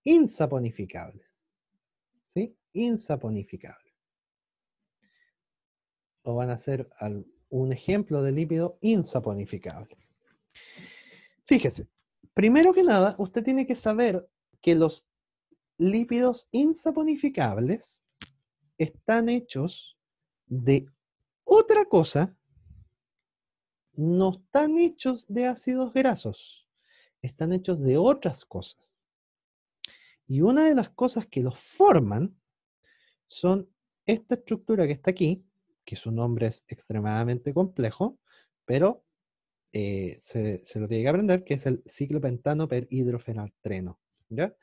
insaponificables, ¿sí? Insaponificables. O van a ser un ejemplo de lípido insaponificable. Fíjese, primero que nada, usted tiene que saber que los lípidos insaponificables están hechos de otra cosa, no están hechos de ácidos grasos, están hechos de otras cosas. Y una de las cosas que los forman son esta estructura que está aquí, que su nombre es extremadamente complejo, pero se lo tiene que aprender, que es el ciclopentano perhidrofenaltreno. ¿Ya?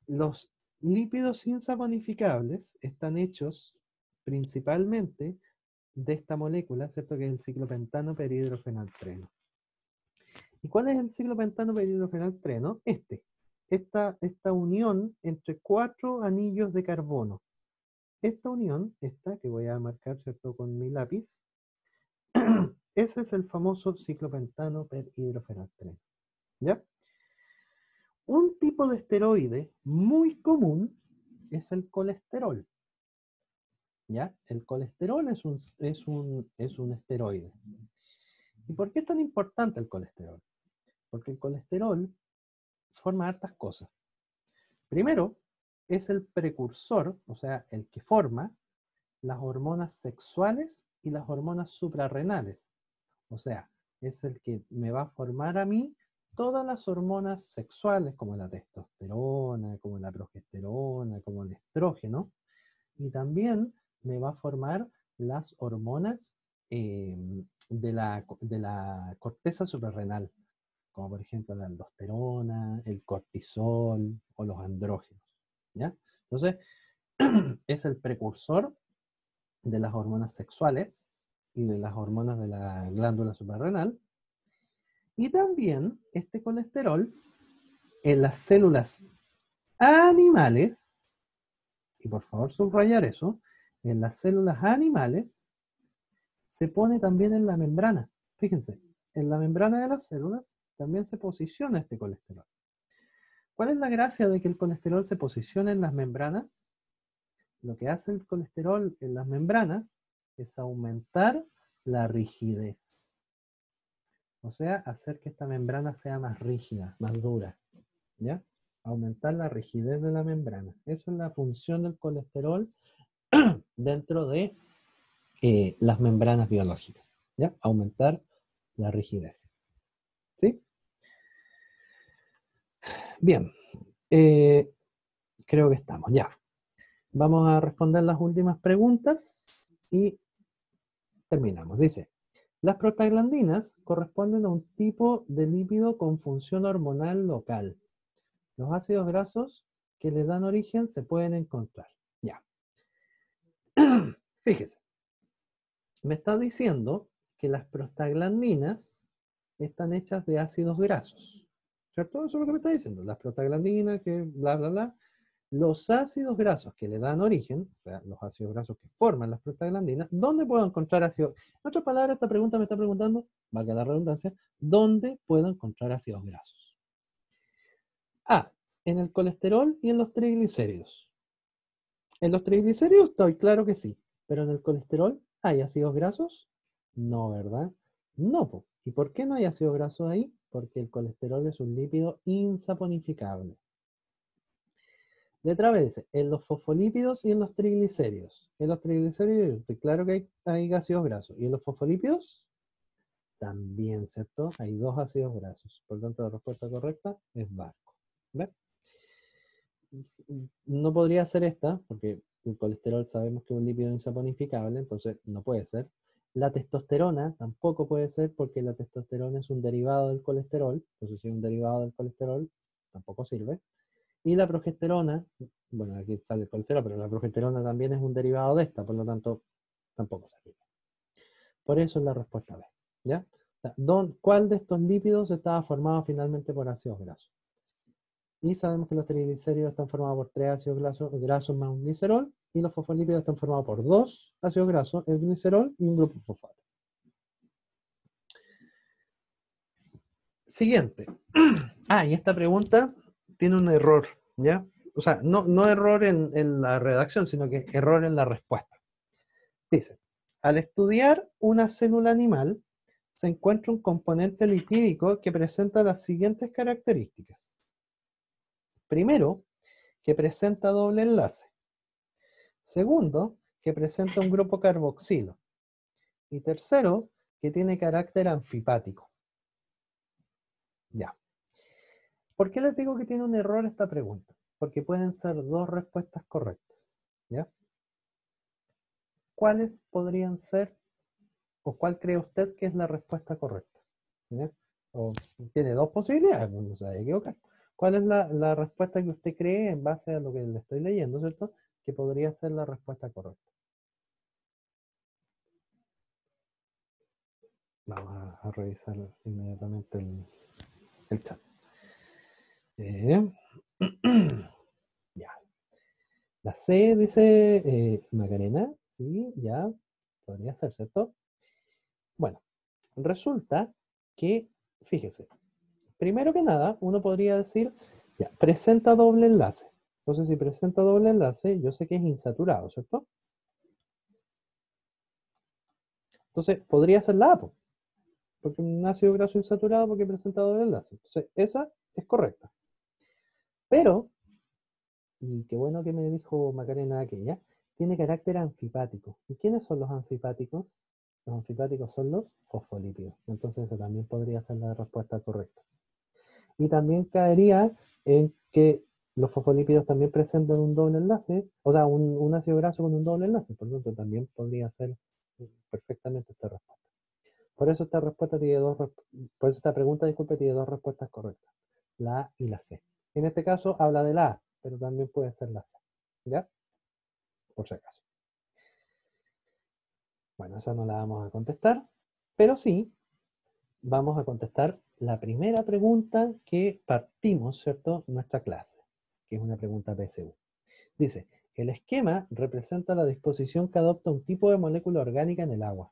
Los lípidos insaponificables están hechos principalmente de esta molécula, ¿cierto? Que es el ciclopentano perhidrofenaltreno. ¿Y cuál es el ciclopentano perhidrofenaltreno? Esta unión entre 4 anillos de carbono. Esta unión, esta que voy a marcar, ¿cierto? Con mi lápiz, ese es el famoso ciclopentano perhidrofenaltreno. ¿Ya? Un tipo de esteroide muy común es el colesterol. ¿Ya? El colesterol es un esteroide. ¿Y por qué es tan importante el colesterol? Porque el colesterol forma hartas cosas. Primero, es el precursor, o sea, el que forma las hormonas sexuales y las hormonas suprarrenales. O sea, es el que me va a formar a mí todas las hormonas sexuales, como la testosterona, como la progesterona, como el estrógeno, y también me va a formar las hormonas de la corteza suprarrenal, como por ejemplo la aldosterona, el cortisol o los andrógenos. ¿Ya? Entonces, es el precursor de las hormonas sexuales y de las hormonas de la glándula suprarrenal. Y también este colesterol en las células animales, y por favor subrayar eso, en las células animales se pone también en la membrana. Fíjense, en la membrana de las células también se posiciona este colesterol. ¿Cuál es la gracia de que el colesterol se posicione en las membranas? Lo que hace el colesterol en las membranas es aumentar la rigidez. O sea, hacer que esta membrana sea más rígida, más dura. ¿Ya? Aumentar la rigidez de la membrana. Esa es la función del colesterol dentro de las membranas biológicas. ¿Ya? Aumentar la rigidez. ¿Sí? Bien. Creo que estamos. Ya. Vamos a responder las últimas preguntas y terminamos. Dice, las prostaglandinas corresponden a un tipo de lípido con función hormonal local. Los ácidos grasos que le dan origen se pueden encontrar. Ya. Fíjese. Me está diciendo que las prostaglandinas están hechas de ácidos grasos. ¿Cierto? Eso es lo que me está diciendo. Las prostaglandinas, que bla, bla, bla. Los ácidos grasos que le dan origen, o sea, los ácidos grasos que forman las prostaglandinas, ¿dónde puedo encontrar ácidos? En otras palabras, esta pregunta me está preguntando, valga la redundancia, ¿dónde puedo encontrar ácidos grasos? A, en el colesterol y en los triglicéridos. En los triglicéridos estoy claro que sí, pero en el colesterol, ¿hay ácidos grasos? No, ¿verdad? No, po. ¿Y por qué no hay ácidos grasos ahí? Porque el colesterol es un lípido insaponificable. Letra B dice, en los fosfolípidos y en los triglicéridos. En los triglicéridos, estoy claro que hay ácidos grasos. ¿Y en los fosfolípidos? También, ¿cierto? Hay dos ácidos grasos. Por lo tanto, la respuesta correcta es barco. ¿Ves? No podría ser esta, porque el colesterol sabemos que es un lípido insaponificable, entonces no puede ser. La testosterona tampoco puede ser, porque la testosterona es un derivado del colesterol, entonces si es un derivado del colesterol, tampoco sirve. Y la progesterona, bueno, aquí sale el colesterol, pero la progesterona también es un derivado de esta, por lo tanto, tampoco sirve. Por eso es la respuesta B, ¿ya? O sea, ¿cuál de estos lípidos estaba formado finalmente por ácidos grasos? Y sabemos que los triglicéridos están formados por 3 ácidos grasos más un glicerol, y los fosfolípidos están formados por 2 ácidos grasos, el glicerol y un grupo fosfato. Siguiente. Y esta pregunta tiene un error, ¿ya? O sea, no error en la redacción, sino que error en la respuesta. Dice, al estudiar una célula animal, se encuentra un componente lipídico que presenta las siguientes características. Primero, que presenta doble enlace. Segundo, que presenta un grupo carboxilo. Y tercero, que tiene carácter anfipático. Ya. ¿Por qué les digo que tiene un error esta pregunta? Porque pueden ser dos respuestas correctas. ¿Ya? ¿Cuáles podrían ser, o cuál cree usted que es la respuesta correcta? ¿Ya? O tiene dos posibilidades, no se va a equivocar. ¿Cuál es la respuesta que usted cree en base a lo que le estoy leyendo, ¿cierto? Que podría ser la respuesta correcta. Vamos a revisar inmediatamente el chat. Ya. La C dice Macarena, sí, ya, podría ser, ¿cierto? Bueno, resulta que, fíjese, primero que nada, uno podría decir, ya, presenta doble enlace. Entonces, si presenta doble enlace, yo sé que es insaturado, ¿cierto? Entonces, podría ser la A, porque un ácido graso insaturado porque presenta doble enlace. Entonces, esa es correcta. Pero, y qué bueno que me dijo Macarena aquella, tiene carácter anfipático. ¿Y quiénes son los anfipáticos? Los anfipáticos son los fosfolípidos. Entonces, esa también podría ser la respuesta correcta. Y también caería en que los fosfolípidos también presentan un doble enlace, o sea, un ácido graso con un doble enlace. Por lo tanto, también podría ser perfectamente esta respuesta. Por eso esta respuesta tiene por eso esta pregunta, disculpe, tiene dos respuestas correctas, la A y la C. En este caso habla de la A, pero también puede ser la C, ¿ya? Por si acaso. Bueno, esa no la vamos a contestar, pero sí vamos a contestar la primera pregunta que partimos, ¿cierto? Nuestra clase, que es una pregunta PSU. Dice, el esquema representa la disposición que adopta un tipo de molécula orgánica en el agua.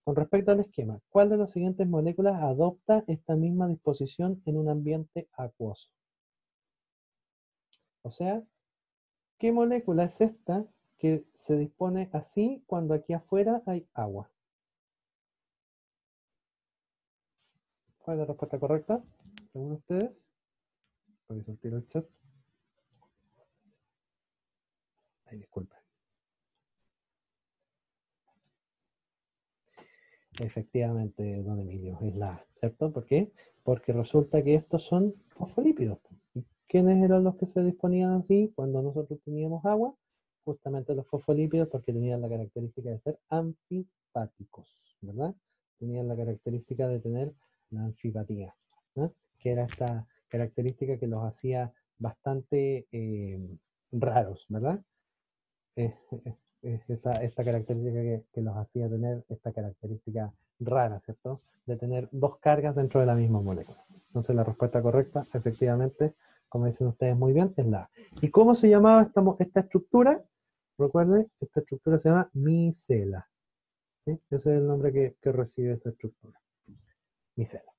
Con respecto al esquema, ¿cuál de las siguientes moléculas adopta esta misma disposición en un ambiente acuoso? O sea, ¿qué molécula es esta que se dispone así cuando aquí afuera hay agua? ¿Cuál es la respuesta correcta, según ustedes? Voy a sortir el chat. Ay, disculpen. Efectivamente, don Emilio, es la A, ¿cierto? ¿Por qué? Porque resulta que estos son fosfolípidos. ¿Y quiénes eran los que se disponían así cuando nosotros teníamos agua? Justamente los fosfolípidos, porque tenían la característica de ser anfipáticos, ¿verdad? Tenían la característica de tener la anfipatía, ¿no? Que era esta característica que los hacía bastante raros, ¿verdad? Es esta característica que los hacía tener, esta característica rara, ¿cierto? De tener dos cargas dentro de la misma molécula. Entonces la respuesta correcta, efectivamente, como dicen ustedes muy bien, es la A. ¿Y cómo se llamaba esta estructura? Recuerden, esta estructura se llama micela. ¿Sí? Ese es el nombre que recibe esa estructura. Micela.